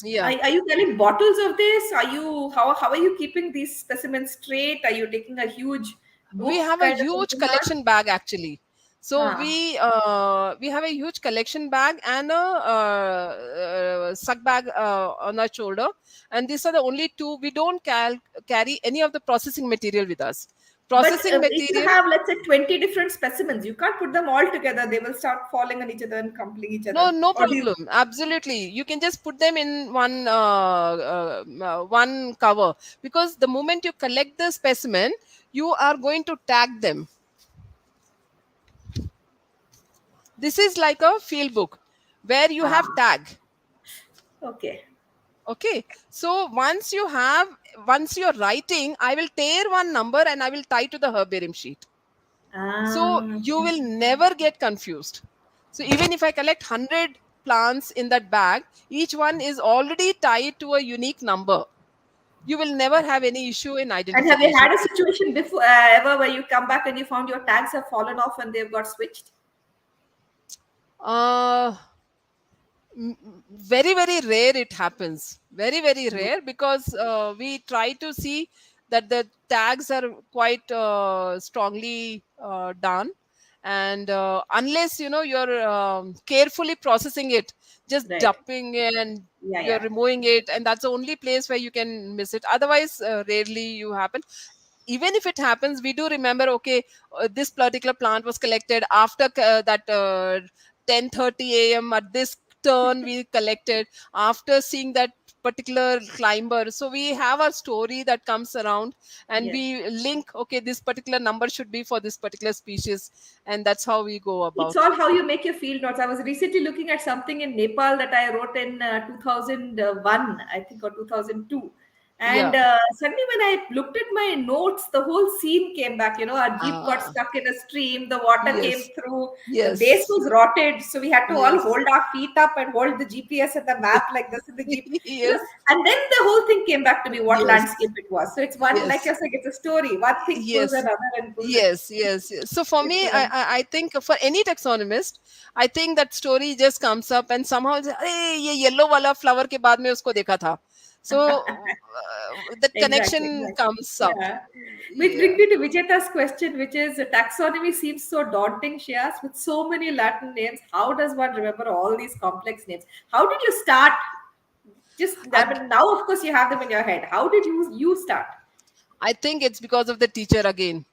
yeah, Are you carrying bottles of this? How are you keeping these specimens straight? Are you taking a huge we book have a kind of huge in hand? collection bag actually. So Huh. we have a huge collection bag and a sack bag on our shoulder, and these are the only two. We don't carry any of the processing material with us. But Processing if you material, have, let's say, 20 different specimens, you can't put them all together. They will start falling on each other and crumpling each no, other. no Or do you? problem. Absolutely, you can just put them in one cover, because the moment you collect the specimen, you are going to tag them. This is like a field book where you have Ah, tag. okay. Okay, so once you're writing, I will tear one number and I will tie to the herbarium sheet. So you Okay. will never get confused. So even if I collect 100 plants in that bag, each one is already tied to a unique number. You will never have any issue in And have you identification. had a situation before ever where you come back and you found your tags have fallen off and they've got switched? uh Very very rare it happens, very very Mm. rare, because we try to see that the tags are quite strongly done, and unless you're carefully processing it, just Right. dumping and Yeah, you're yeah. removing it, and that's the only place where you can miss it. Otherwise, rarely you happen. Even if it happens, we do remember, okay, this particular plant was collected after that 10:30 a.m. at this turn we collected, after seeing that particular climber. So we have a story that comes around, and Yes. we link, okay, this particular number should be for this particular species, and that's how we go It's about. all how you make your field notes. I was recently looking at something in Nepal that I wrote in 2001, I think, or 2002. Yeah. And suddenly, when I looked at my notes, the whole scene came back. Our jeep got Ah, stuck in a stream, the water came yes, through, the base yes, was rotted. So we had to all yes. hold our feet up and hold the GPS and the map like this in the jeep. Yes, And then the whole thing came back to me what yes, landscape it was. So it's one, like yes, you're saying, it's a story. One thing pulls yes. another and pulls it. Yes, yes, yes. So for It's me, I think for any taxonomist, I think that story just comes up, and somehow अरे ये yellow वाला flower के बाद में उसको देखा था. So that exactly, connection exactly. comes up. Yeah. Which brings Yeah. me to Vijeta's question, which is taxonomy seems so daunting, she asked, with so many Latin names. How does one remember all these complex names? How did you start? Just, I Ag- mean, now of course you have them in your head. How did you start? I think it's because of the teacher again.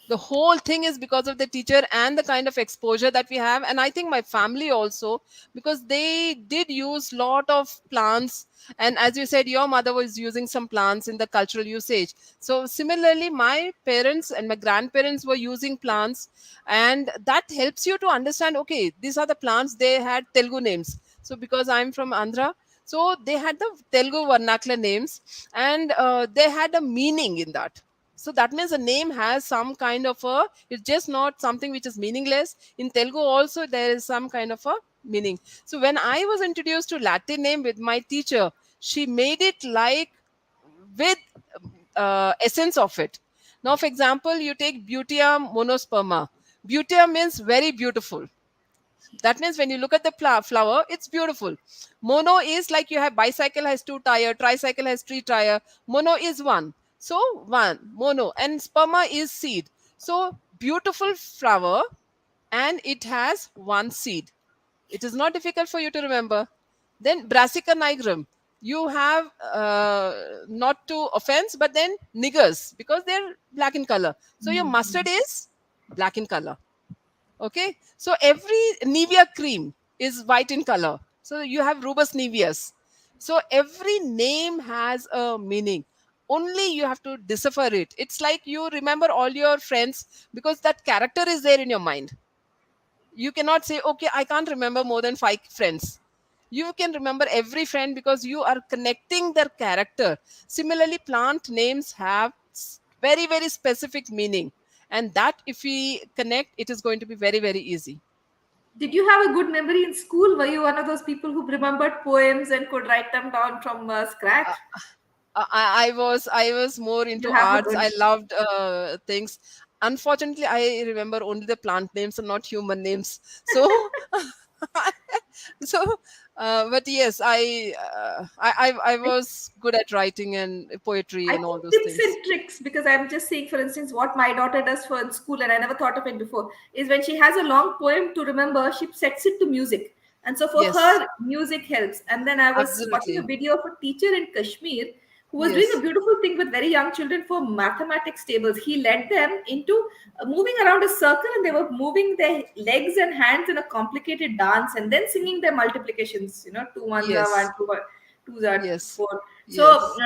The whole thing is because of the teacher and the kind of exposure that we have, and I think my family also, because they did use lot of plants, and as you said, your mother was using some plants in the cultural usage. So similarly, my parents and my grandparents were using plants, and that helps you to understand, okay, these are the plants. They had Telugu names. So because I'm from Andhra, so they had the Telugu vernacular names, and they had a meaning in that. So that means a name has some kind of a, it's just not something which is meaningless. In Telugu also there is some kind of a meaning. So when I was introduced to Latin name with my teacher, she made it like with essence of it. Now, for example, you take Butea monosperma. Butea means very beautiful. That means when you look at the flower, it's beautiful. Mono is like you have bicycle has two tire, tricycle has three tire. Mono is one. So one, mono. And sperma is seed. So beautiful flower, and it has one seed. It is not difficult for you to remember. Then Brassica nigrum. You have not to offense, but then niggers, because they're black in color. So your mustard is black in color. Okay, so every Nivea cream is white in color. So you have Rubus niveus. So every name has a meaning. Only you have to decipher it. It's like you remember all your friends because that character is there in your mind. You cannot say, okay, I can't remember more than 5 friends. You can remember every friend because you are connecting their character. Similarly, plant names have very very specific meaning, and that if we connect, it is going to be very very easy. Did you have a good memory in school? Were you one of those people who remembered poems and could write them down from scratch? I was more You into have a arts. good. I loved things. Unfortunately, I remember only the plant names and not human names. So, so, but yes, I was good at writing and poetry I and all think those tips things. and tricks, because I'm just saying, for instance, what my daughter does for in school, and I never thought of it before, is when she has a long poem to remember, she sets it to music. And so for Yes, her, music helps. And then I was watching a absolutely. video of a teacher in Kashmir who was doing a Yes, beautiful thing with very young children for mathematics tables. He led them into moving around a circle, and they were moving their legs and hands in a complicated dance and then singing their multiplications, two ones are yes, one, two, twos are yes, four. So, yes,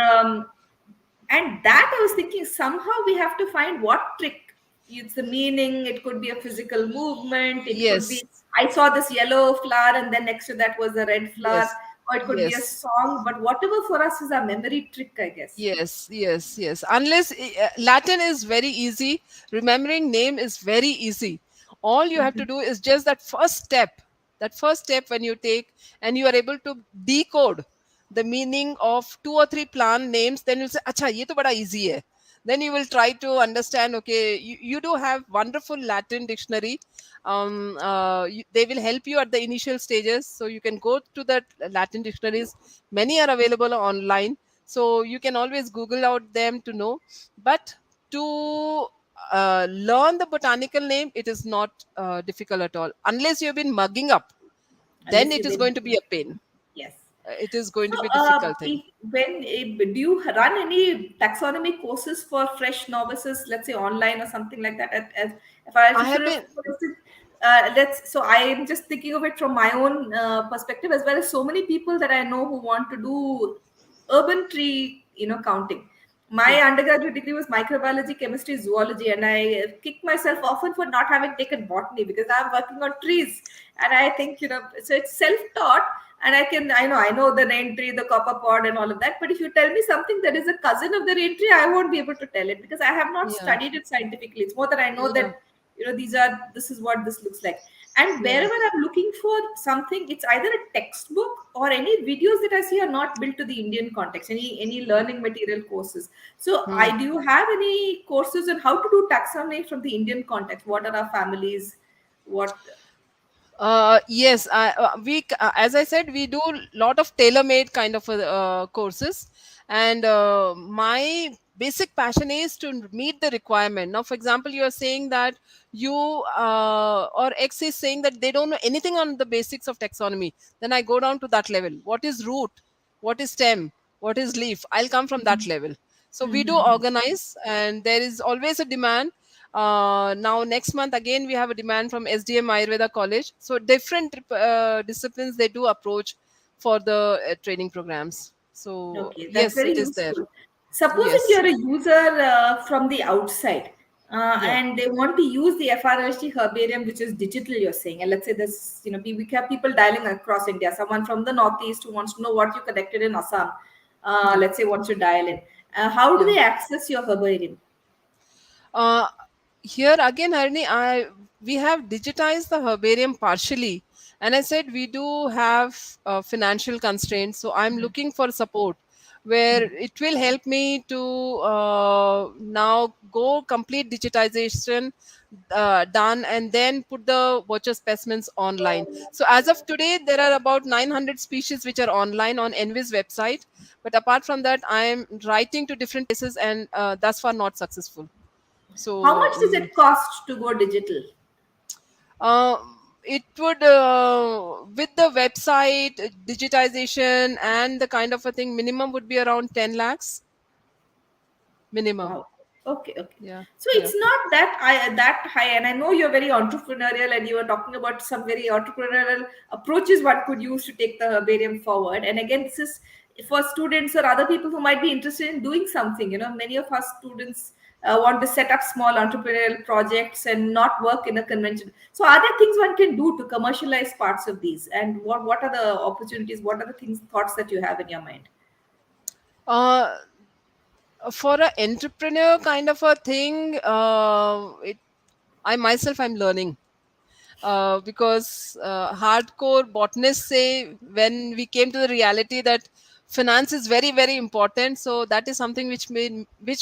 and that I was thinking somehow we have to find what trick. It's the meaning, it could be a physical movement, it could be yes, I saw this yellow flower and then next to that was a red flower, yes, or it could be a yes. song. But whatever for us is a memory trick, I guess. Yes, yes, yes. Unless Latin is very easy, remembering name is very easy. All you have to do is just that first step when you take and you are able to decode. the meaning of two or three plant names, then you'll say, "Acha, ye to bada easy hai." Then you will try to understand. Okay, you do have wonderful Latin dictionary. They will help you at the initial stages, so you can go to the Latin dictionaries. Many are available online, so you can always Google out them to know. But to learn the botanical name, it is not difficult at all, unless you've been mugging up. Then Unless it you've is been, going to be a pain. yes. It is going So, to be a difficult thing. if, do you run any taxonomy courses for fresh novices, let's say online or something like that? As if I I should have have, been. let's. So I am just thinking of it from my own perspective, as well as so many people that I know who want to do urban tree, counting. My Hmm, undergraduate degree was microbiology, chemistry, zoology, and I kick myself often for not having taken botany because I'm working on trees, and I think so it's self-taught, and I know the rain tree, the copper pod, and all of that. But if you tell me something that is a cousin of the rain tree, I won't be able to tell it because I have not yeah, studied it scientifically. It's more that I know yeah, that this is what this looks like. And yeah. wherever I'm looking for something, it's either a textbook or any videos that I see are not built to the Indian context, any learning material courses. So Hmm. I do you have any courses on how to do taxonomy from the Indian context? What are our families? What? Yes, as I said, we do lot of tailor-made kind of courses, and my basic passion is to meet the requirement. Now, for example, you are saying that you or X is saying that they don't know anything on the basics of taxonomy. Then I go down to that level. What is root? What is stem? What is leaf? I'll come from that level. So we do Mhm. organize, and there is always a demand. Now next month again we have a demand from SDM Ayurveda College. So different disciplines they do approach for the training programs. So Okay, that's yes, very it is there. useful. Supposing Yes. you're a user from the outside, Yeah. and they want to use the FRLH Herbarium, which is digital, you're saying, and let's say this, we have people dialing across India, someone from the Northeast who wants to know what you collected in Assam, Yeah. let's say wants to dial in. How do Yeah. they access your herbarium? Uh, Here again, Harini, I we have digitized the herbarium partially, and I said we do have financial constraints, so I'm looking for support where it will help me to now go complete digitization done, and then put the watcher specimens online. So as of today, there are about 900 species which are online on Envis website, but apart from that, I am writing to different places, and thus far not successful. How So much does it cost to go digital? uh, it would with the website digitization and the kind of a thing, minimum would be around 10 lakhs minimum. Wow. Okay, okay. Yeah, So yeah, it's not that high, and I know you're very entrepreneurial, and you were talking about some very entrepreneurial approaches one could use to take the herbarium forward. And again, this is for students or other people who might be interested in doing something. Many of us students want to set up small entrepreneurial projects and not work in a convention. So, are there things one can do to commercialize parts of these? And what are the opportunities? What are the thoughts that you have in your mind? uh, for an entrepreneur kind of a thing, I myself I'm learning, because hardcore botanists say when we came to the reality that finance is very very important, so that is something which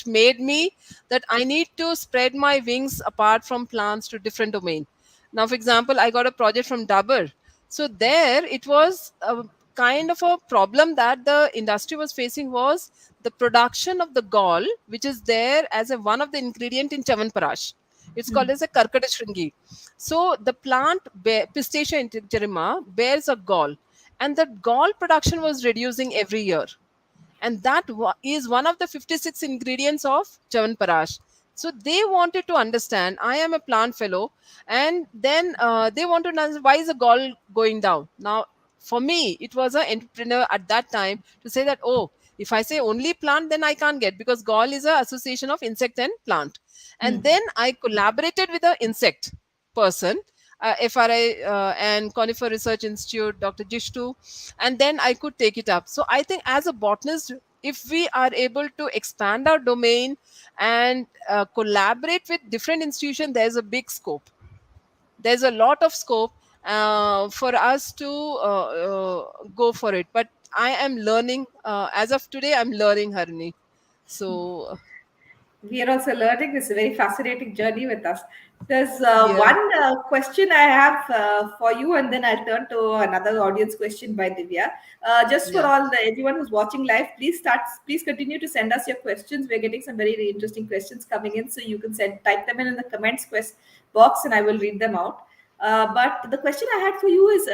made me that I need to spread my wings apart from plants to different domain. Now for example, I got a project from Dabur. So there it was a kind of a problem that the industry was facing was the production of the gall, which is there as a one of the ingredient in chavanprash. It's called as a karkata shringi. So the plant Pistacia integerrima bears a gall, and that gall production was reducing every year, and that is one of the 56 ingredients of Chavanprash. So they wanted to understand. I am a plant fellow, and then they wanted to understand why is the gall going down. Now, for me, it was an entrepreneur at that time to say that, oh, if I say only plant, then I can't get, because gall is a association of insect and plant. And then I collaborated with an insect person, FRI and Conifer Research Institute, Dr. Jishtu, and then I could take it up. So I think as a botanist, if we are able to expand our domain and collaborate with different institutions, there's a big scope. There's a lot of scope for us to go for it. But I am learning. As of today, I'm learning, Harini. So, We are also learning. This is a very fascinating journey with us. There's yeah, one question I have for you, and then I'll turn to another audience question by Divya. Just for yeah, all everyone who's watching live, please continue to send us your questions. We're getting some very interesting questions coming in, so you can type them in the comments box, and I will read them out. But the question I had for you is,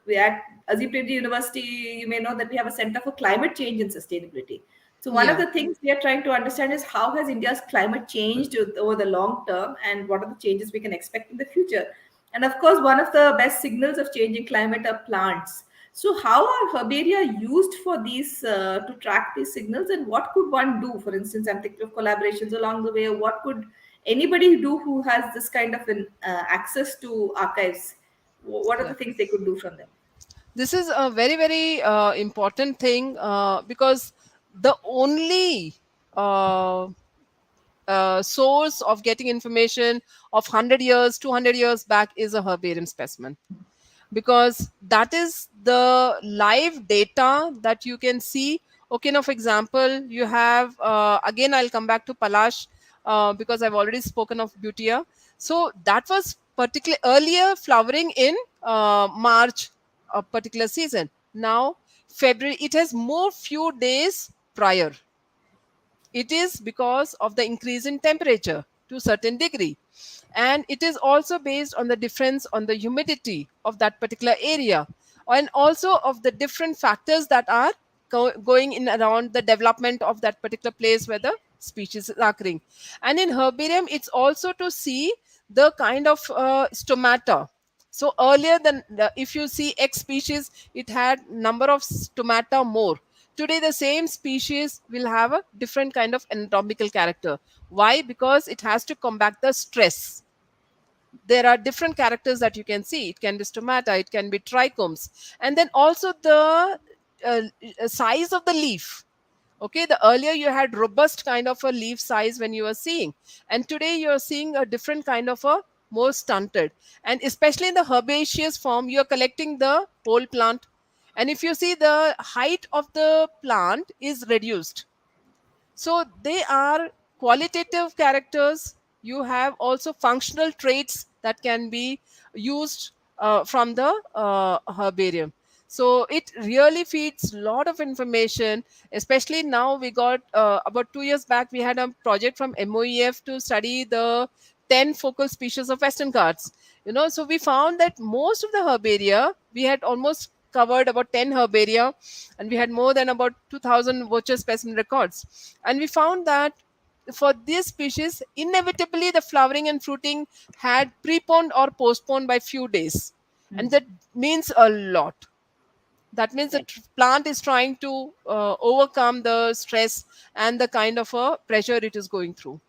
we at Azim Premji University, you may know that we have a Center for Climate Change and Sustainability. So one of yeah, the things we are trying to understand is how has India's climate changed over the long term, and what are the changes we can expect in the future. And of course, one of the best signals of changing climate are plants. So how are herbaria used for these to track these signals, and what could one do? For instance, I'm thinking of collaborations along the way. What could anybody do who has this kind of an access to archives? What are yeah. the things they could do from them? This is a very, very important thing because the only uh, source of getting information of 100 years, 200 years back is a herbarium specimen, because that is the live data that you can see. Okay, now for example, you have again, I'll come back to Palash because I've already spoken of Butia. So that was particularly earlier flowering in March, a particular season. Now February, it has moved few days prior. It is because of the increase in temperature to a certain degree, and it is also based on the difference on the humidity of that particular area, and also of the different factors that are going in around the development of that particular place where the species is occurring. And in herbarium, it's also to see the kind of stomata. So earlier than if you see X species, it had number of stomata more. Today, the same species will have a different kind of anatomical character. Why? Because it has to combat the stress. There are different characters that you can see. It can be stomata, it can be trichomes, and then also the size of the leaf. Okay, the earlier you had robust kind of a leaf size when you were seeing, and today you're seeing a different kind of a more stunted. And especially in the herbaceous form, you're collecting the whole plant, and if you see, the height of the plant is reduced. So they are qualitative characters. You have also functional traits that can be used from the herbarium. So it really feeds a lot of information. Especially now, we got about 2 years back, we had a project from MOEF to study the 10 focal species of Western cards. So we found that most of the herbaria, we had almost covered about 10 herbaria, and we had more than about 2000 voucher specimen records. And we found that for this species, inevitably the flowering and fruiting had preponed or postponed by few days. And Hmm. that means a lot. That means the Right. plant is trying to overcome the stress and the kind of a pressure it is going through.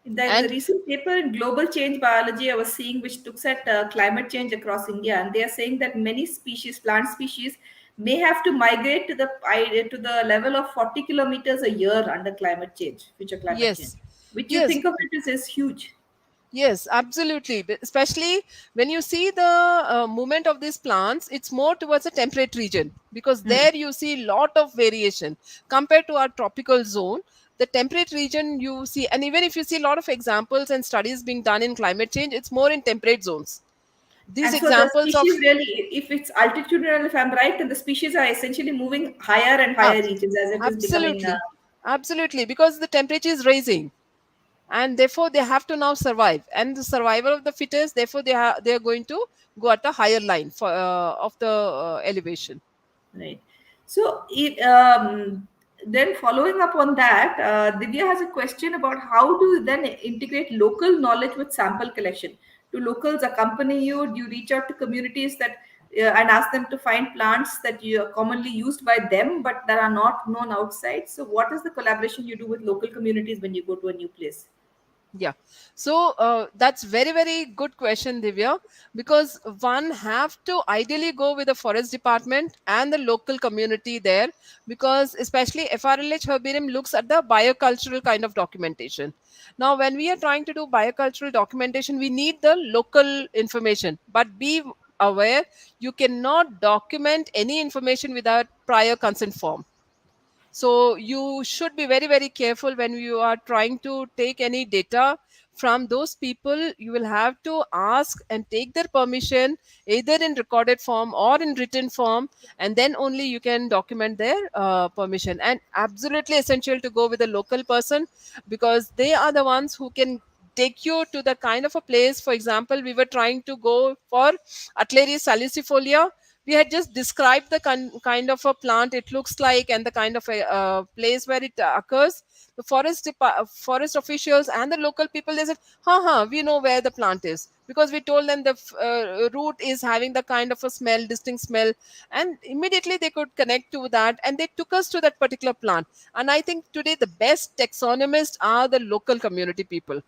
There's a And recent paper in Global Change Biology I was seeing, which looks at climate change across India, and they are saying that many species, plant species, may have to migrate to the level of 40 kilometers a year under climate change, future climate change, yes, which you yes, think of it is huge. yes, absolutely. Especially when you see the movement of these plants, it's more towards a temperate region, because Hmm. there you see lot of variation compared to our tropical zone. The temperate region you see, and even if you see a lot of examples and studies being done in climate change, it's more in temperate zones. These And so the examples of species really, if it's altitudinal, if I'm right, then the species are essentially moving higher and higher abs- regions as it is becoming. absolutely, absolutely, because the temperature is rising, and therefore they have to now survive, and the survival of the fittest, therefore they are going to go at a higher line for of the elevation. Right. So, then following up on that, Divya has a question about how do you then integrate local knowledge with sample collection? Do locals accompany you? Do you reach out to communities and ask them to find plants that you are commonly used by them but that are not known outside? So, what is the collaboration you do with local communities when you go to a new place? Yeah. So that's very, very good question, Divya, because one have to ideally go with the forest department and the local community there, because especially FRLH Herbarium looks at the biocultural kind of documentation. Now, when we are trying to do biocultural documentation, we need the local information, but be aware, you cannot document any information without prior consent form. So you should be very, very careful when you are trying to take any data from those people. You will have to ask and take their permission, either in recorded form or in written form, and then only you can document their permission. And absolutely essential to go with a local person, because they are the ones who can take you to the kind of a place. For example, we were trying to go for Atleria salicifolia. We had just described the kind of a plant it looks like and the kind of a place where it occurs. The forest officials and the local people, they said, haha, we know where the plant is, because we told them the root is having the kind of a smell, distinct smell, and immediately they could connect to that, and they took us to that particular plant. And I think today the best taxonomists are the local community people,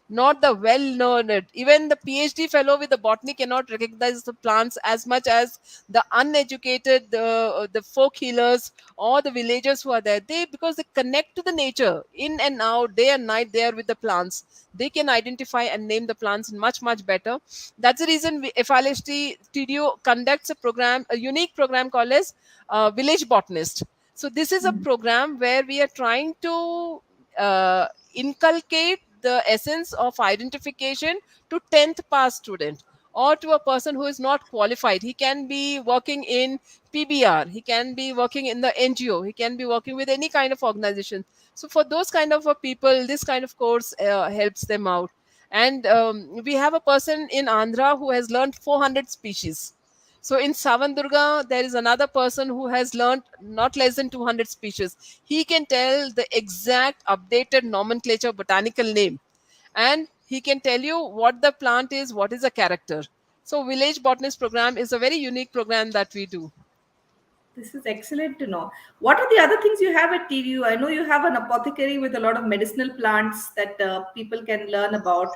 not the well known. Even the PhD fellow with the botany cannot recognize the plants as much as the uneducated, the folk healers or the villagers who are there. They, because they connect to the nature in and out, day and night, they are with the plants. They can identify and name the plants much, much better. That's the reason FRLH TDU conducts a program, a unique program called as Village Botanist. So this is a program where we are trying to inculcate the essence of identification to 10th pass student, or to a person who is not qualified. He can be working in PBR, he can be working in the NGO, he can be working with any kind of organization. So for those kind of people, this kind of course helps them out. And we have a person in Andhra who has learned 400 species. So in Savandurga, there is another person who has learned not less than 200 species. He can tell the exact updated nomenclature, botanical name, and he can tell you what the plant is, what is the character. So Village Botanist program is a very unique program that we do. This is excellent to know. What are the other things you have at TDU? I know you have an apothecary with a lot of medicinal plants that people can learn about.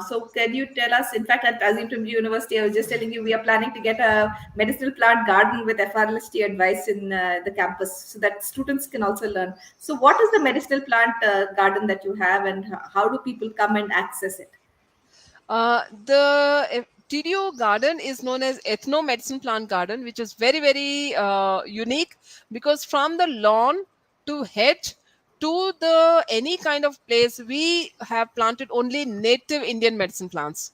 So, can you tell us? In fact, at Azim Premji University, I was just telling you we are planning to get a medicinal plant garden with FRLHT advice in the campus, so that students can also learn. So, what is the medicinal plant garden that you have, and how do people come and access it? The TDO garden is known as Ethno Medicine Plant Garden, which is very, very unique, because from the lawn to hedge to the any kind of place, we have planted only native Indian medicine plants.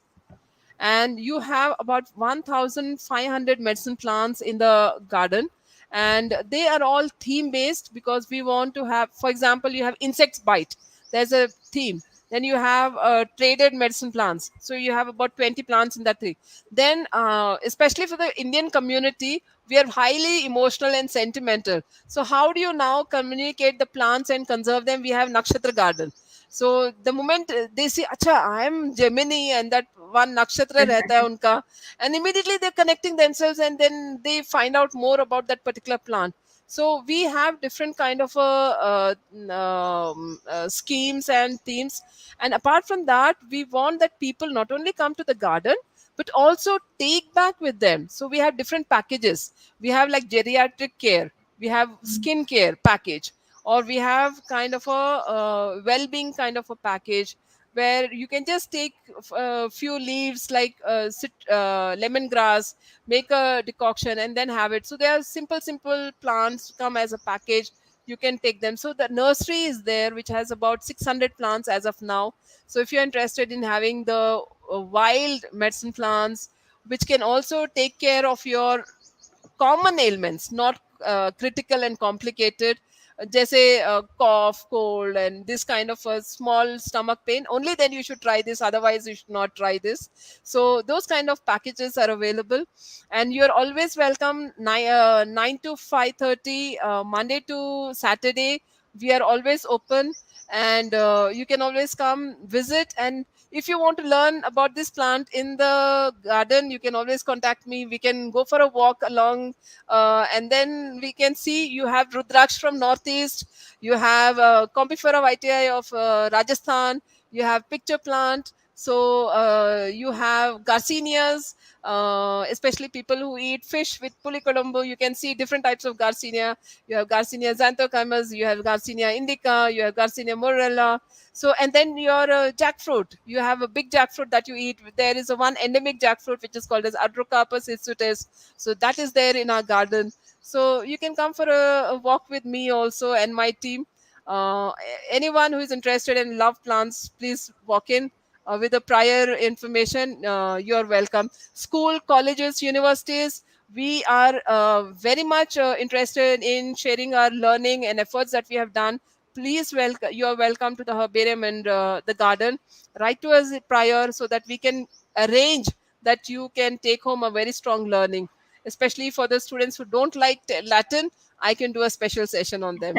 And you have about 1500 medicine plants in the garden, and they are all theme based, because we want to have, for example, you have insects bite, there's a theme. Then you have traded medicine plants, so you have about 20 plants in that thing. Then especially for the Indian community, we are highly emotional and sentimental. So how do you now communicate the plants and conserve them? We have nakshatra garden. So the moment they see, acha, I am Gemini, and that one nakshatra rehta hai unka, and immediately they're connecting themselves, and then they find out more about that particular plant. So we have different kind of schemes and themes. And apart from that, we want that people not only come to the garden, but also take back with them. So we have different packages. We have like geriatric care, we have skin care package, or we have kind of a well-being kind of a package, where you can just take a few leaves like lemongrass, make a decoction and then have it. So there are simple plants come as a package, you can take them. So the nursery is there, which has about 600 plants as of now. So if you're interested in having the wild medicine plants, which can also take care of your common ailments, not critical and complicated, जैसे cough, cold, and this kind of a small stomach pain, only then you should try this, otherwise you should not try this. So those kind of packages are available, and you're always welcome. 9 to 5:30, Monday to Saturday, we are always open, and you can always come visit. And if you want to learn about this plant in the garden, you can always contact me. We can go for a walk along, and then we can see. You have Rudraksh from Northeast, you have Comifera vitae of Rajasthan, you have picture plant. So you have Garcinias, especially people who eat fish with pulicolombo. You can see different types of Garcinia. You have Garcinia xanthocamus, you have Garcinia indica, you have Garcinia morella. So, and then your jackfruit. You have a big jackfruit that you eat. There is a one endemic jackfruit which is called as Adrocarpus hirsutis. So that is there in our garden. So you can come for a walk with me also and my team. Uh, Anyone who is interested and love plants, please walk in with the prior information. You're welcome. School, colleges, universities, we are very much interested in sharing our learning and efforts that we have done. Please, you are welcome to the herbarium and the garden. Write to us prior so that we can arrange that you can take home a very strong learning. Especially for the students who don't like Latin, I can do a special session on them.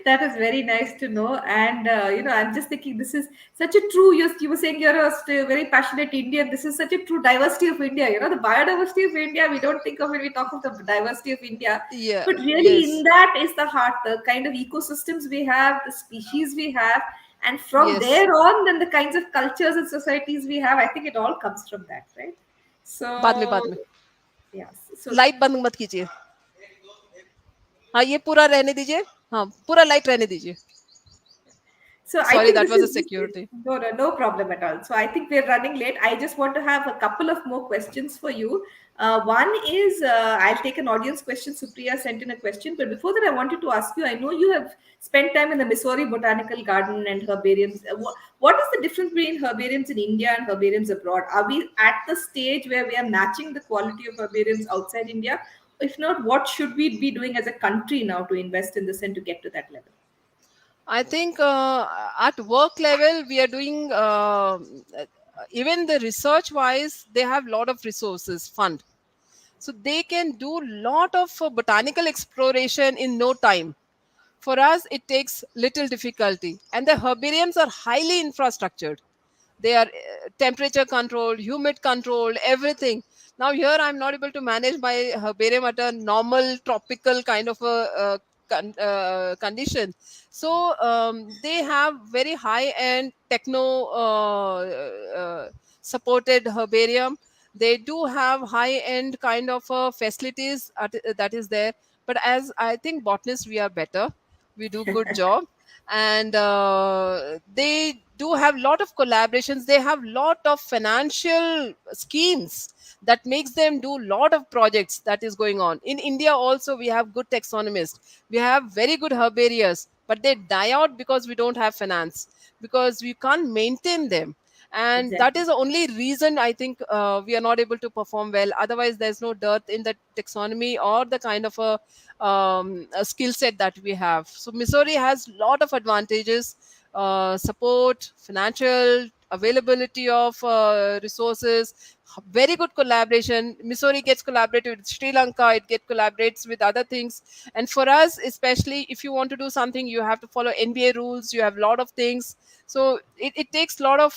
That is very nice to know. And I'm just thinking this is such a true. You were saying you're a very passionate Indian. This is such a true diversity of India. The biodiversity of India. We don't think of it. We talk of the diversity of India, Yeah, but really in yes, that is the heart. The kind of ecosystems we have, the species we have, and from yes. there on, then the kinds of cultures and societies we have. I think it all comes from that, right? बाद So में yes. So light बंद मत कीजिए. हाँ, ये पूरा रहने दीजिए. हाँ, पूरा लाइट रहने दीजिए. So I Sorry, think that this was a is security. no problem at all. So I think we're running late. I just want to have a couple of more questions for you. One is I'll take an audience question. Supriya sent in a question, but before that, I wanted to ask you. I know you have spent time in the Missouri Botanical Garden and herbariums. What is the difference between herbariums in India and herbariums abroad? Are we at the stage where we are matching the quality of herbariums outside India? If not, what should we be doing as a country now to invest in this and to get to that level? I think at work level, we are doing, even the research wise, they have lot of resources, fund. So they can do lot of botanical exploration in no time. For us, it takes little difficulty. And the herbariums are highly infrastructured. They are temperature controlled, humid controlled, everything. Now here I'm not able to manage my herbarium at a normal tropical kind of a condition. So they have very high end techno supported herbarium. They do have high end kind of facilities that is there. But as I think botanists, we are better, we do good job. And they do have lot of collaborations, they have lot of financial schemes that makes them do lot of projects that is going on. In India also, we have good taxonomists, we have very good herbarians, but they die out because we don't have finance, because we can't maintain them. And that Exactly. is the only reason I think we are not able to perform well. Otherwise, there's no dearth in the taxonomy or the kind of a skill set that we have. So Missouri has lot of advantages: support, financial availability of resources, very good collaboration. Missouri gets collaborated with Sri Lanka, it get collaborates with other things. And for us, especially if you want to do something, you have to follow NBA rules, you have a lot of things. So it takes a lot of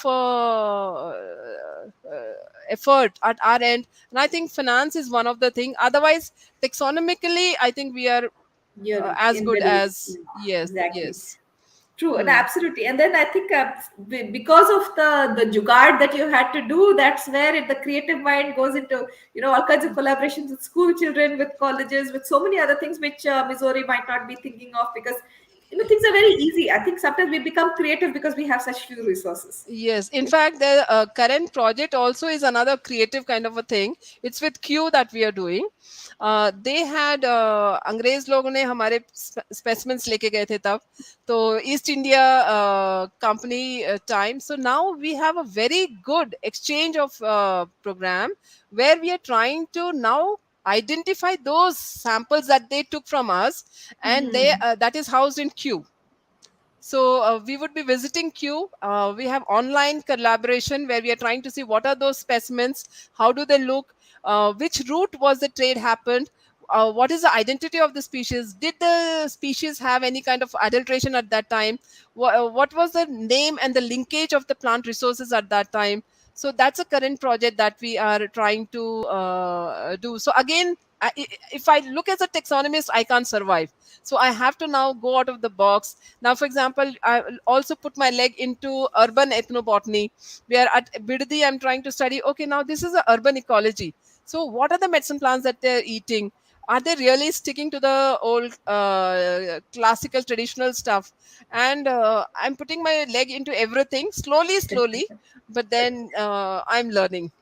effort at our end. And I think finance is one of the thing. Otherwise, taxonomically, I think we are You're as in good very as, yes, exactly. yes. True, and Hmm. absolutely. And then I think because of the jugaad that you had to do, that's where the creative mind goes into all kinds of collaborations with school children, with colleges, with so many other things which Missouri might not be thinking of because things are very easy. I think sometimes we become creative because we have such few resources. Yes, in fact, the current project also is another creative kind of a thing. It's with Q that we are doing. They had अंग्रेज लोगों ने हमारे specimens लेके गए थे तब, तो East India company time. So now we have a very good exchange of program where we are trying to now identify those samples that they took from us, and they Hmm. that is housed in Q. So we would be visiting Q. We have online collaboration where we are trying to see what are those specimens, how do they look, which route was the trade happened, what is the identity of the species, did the species have any kind of adulteration at that time, what was the name and the linkage of the plant resources at that time. So that's a current project that we are trying to do. So again, if I look as a taxonomist, I can't survive. So I have to now go out of the box. Now, for example, I will also put my leg into urban ethnobotany, where at Bidadi I'm trying to study, okay, now this is a urban ecology. So what are the medicine plants that they're eating? Are they really sticking to the old classical traditional stuff? And I'm putting my leg into everything slowly, slowly, but then I'm learning.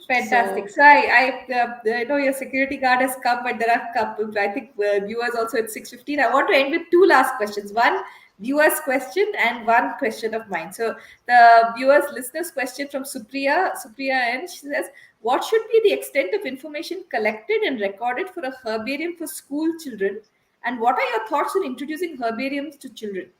Fantastic. So So I know your security guard has come, but there are couple. I think viewers also at 6:15. I want to end with two last questions. One viewer's question and one question of mine. So the viewers, listeners' question from Supriya. Supriya, and she says, "What should be the extent of information collected and recorded for a herbarium for school children? And what are your thoughts on introducing herbariums to children?"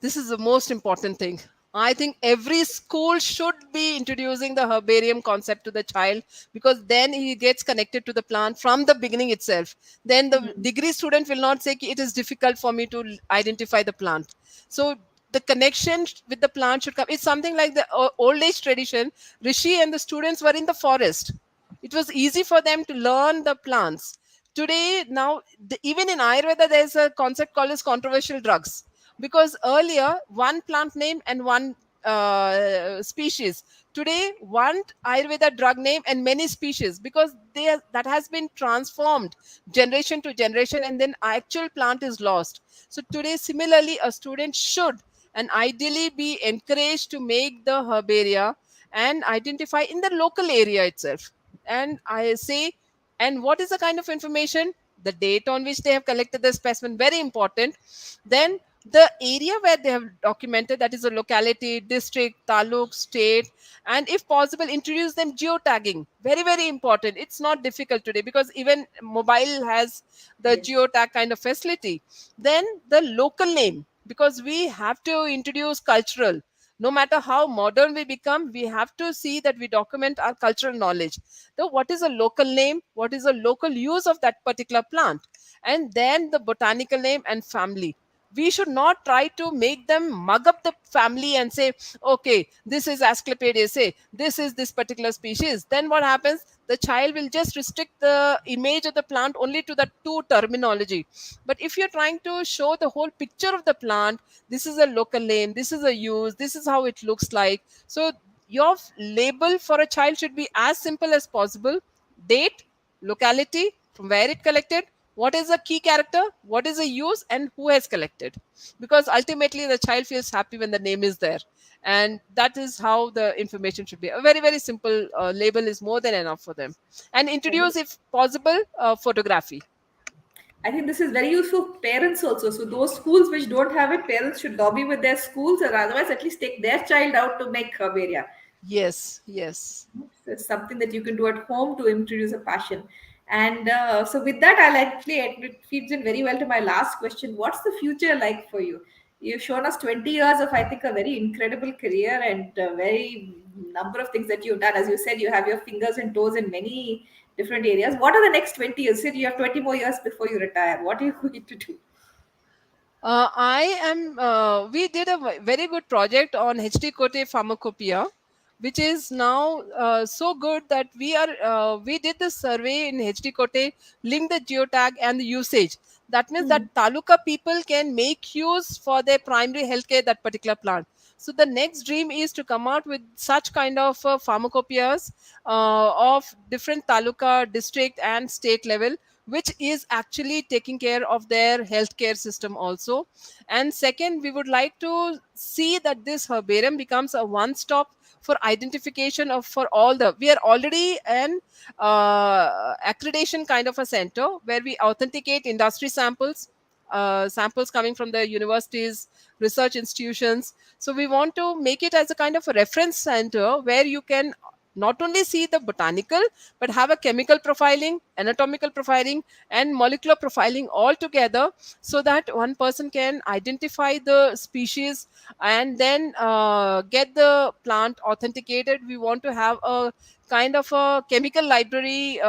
this is the most important thing. I think every school should be introducing the herbarium concept to the child, because then he gets connected to the plant from the beginning itself. Then the Hmm. degree student will not say, "Ki, it is difficult for me to identify the plant." So the connection with the plant should come. It's something like the old age tradition. Rishi and the students were in the forest. It was easy for them to learn the plants. Today, now, even in Ayurveda, there's a concept called as controversial drugs, because earlier one plant name and one species. Today, one Ayurveda drug name and many species, because that has been transformed generation to generation, and then actual plant is lost. So today, similarly, a student should and ideally be encouraged to make the herbaria and identify in the local area itself. And I say, and what is the kind of information? The date on which they have collected the specimen, very important. Then the area where they have documented, that is a locality, district, taluk, state, and if possible introduce them geotagging, very very important. It's not difficult today, because even mobile has the Yes. geotag kind of facility. Then the local name, because we have to introduce cultural. No matter how modern we become, we have to see that we document our cultural knowledge. So what is a local name, what is a local use of that particular plant, and then the botanical name and family. We should not try to make them mug up the family and say, okay, this is Asclepiadaceae, this is this particular species. Then what happens? The child will just restrict the image of the plant only to the two terminology. But if you're trying to show the whole picture of the plant, this is a local name, this is a use, this is how it looks like. So your label for a child should be as simple as possible: date, locality, from where it collected, what is the key character, what is the use, and who has collected. Because ultimately the child feels happy when the name is there, and that is how the information should be. A very very simple label is more than enough for them. And introduce, if possible, photography. I think this is very useful for parents also. So those schools which don't have it, parents should lobby with their schools, or otherwise at least take their child out to make herbaria. Yes, yes. So it's something that you can do at home to introduce a passion. And so with that, I'll actually, it feeds in very well to my last question. What's the future like for you? You've shown us 20 years of, I think, a very incredible career and very number of things that you've done. As you said, you have your fingers and toes in many different areas. What are the next 20 years? Say you have 20 more years before you retire. What are you going to do? I am. We did a very good project on HD Cote pharmacopoeia, which is now so good that we are. We did the survey in HD Cote, link the geotag and the usage. That means that Hmm. taluka people can make use for their primary healthcare that particular plant. So the next dream is to come out with such kind of pharmacopoeias of different taluka, district, and state level, which is actually taking care of their healthcare system also. And second, we would like to see that this herbarium becomes a one stop for identification of, for all the, we are already an accreditation kind of a center where we authenticate industry samples, samples coming from the universities, research institutions. So we want to make it as a kind of a reference center where you can not only see the botanical, but have a chemical profiling, anatomical profiling, and molecular profiling all together, so that one person can identify the species and then get the plant authenticated. We want to have a kind of a chemical library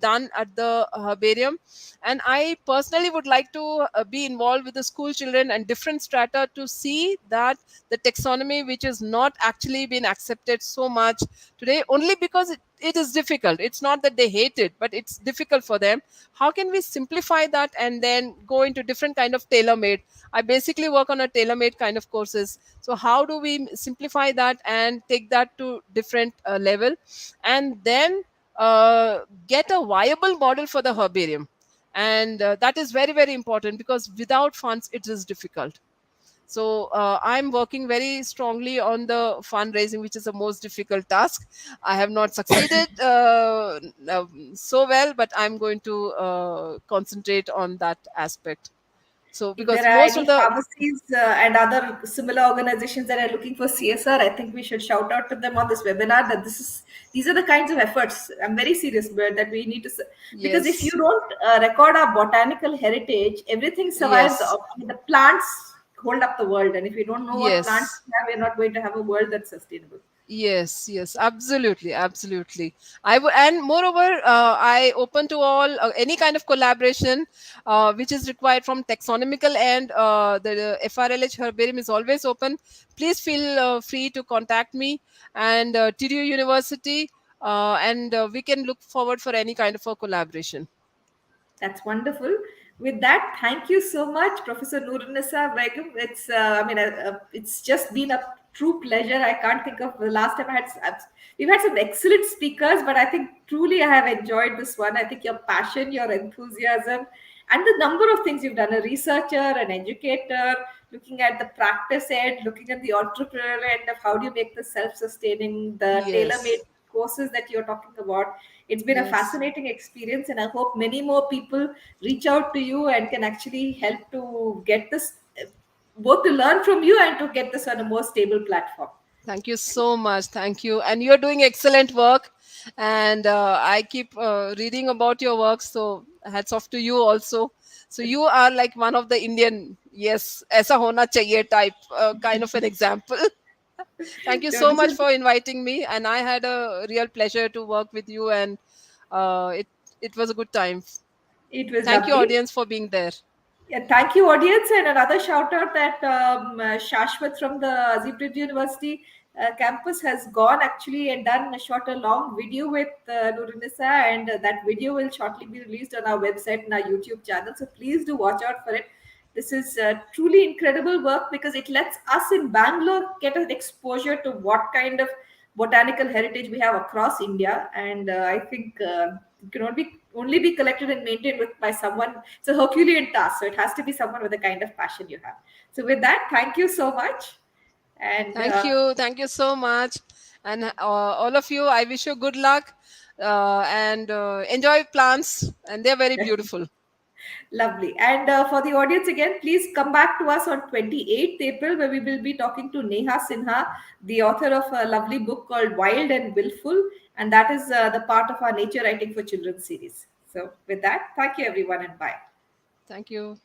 done at the herbarium. And I personally would like to be involved with the school children and different strata to see that the taxonomy, which is not actually been accepted so much today, only because it is difficult. It's not that they hate it, but it's difficult for them. How can we simplify that and then go into different kind of tailor-made? I basically work on a tailor-made kind of courses. So how do we simplify that and take that to different level, and then get a viable model for the herbarium? And that is very, very important, because without funds it is difficult. So I'm working very strongly on the fundraising, which is the most difficult task. I have not succeeded so well, but I'm going to concentrate on that aspect. So If there because are most any of the pharmacies and other similar organizations that are looking for CSR, I think we should shout out to them on this webinar that these are the kinds of efforts. I'm very serious, but that we need to because if you yes, don't record our botanical heritage, everything survives. yes, I mean, the plants hold up the world, and if we don't know what plants yes. we have, we're not going to have a world that's sustainable. Yes, yes, absolutely, absolutely. And moreover, I open to all any kind of collaboration which is required from taxonomical, and the FRLH Herbarium is always open. Please feel free to contact me and TDU University, and we can look forward for any kind of a collaboration. That's wonderful. With that, thank you so much, Professor Noorunnisa Begum. It's just been a true pleasure. I can't think of the last time we've had some excellent speakers, but I think truly I have enjoyed this one. I think your passion, your enthusiasm, and the number of things you've done, a researcher, an educator, looking at the practice end, looking at the entrepreneur end of how do you make this self-sustaining, the tailor-made Yes, courses that you're talking about. It's been a yes. fascinating experience, and I hope many more people reach out to you and can actually help to get this, both to learn from you and to get this on a more stable platform. Thank you so much. Thank you. And you're doing excellent work. And I keep reading about your work. So hats off to you also. So you are like one of the Indian, yes, aisa hona chahiye type, kind of an example. Thank you So so this much is, for inviting me. And I had a real pleasure to work with you. And it was a good time. it was Thank you, lovely. audience, for being there. Yeah, thank you, audience, and another shout out that Shashwat from the Azim Premji University campus has gone actually and done a long video with Noorunnisa, and that video will shortly be released on our website and our YouTube channel. So please do watch out for it. This is truly incredible work because it lets us in Bangalore get an exposure to what kind of botanical heritage we have across India, and I think it can only be collected and maintained by someone. It's a Herculean task, so it has to be someone with the kind of passion you have. So with that, thank you so much, and Thank you. Thank you so much. And all of you, I wish you good luck, and enjoy plants. And they're very beautiful. lovely. And for the audience again, please come back to us on 28th April, where we will be talking to Neha Sinha, the author of a lovely book called Wild and Willful, and that is the part of our Nature Writing for Children series. So with that, thank you everyone, and bye. Thank you.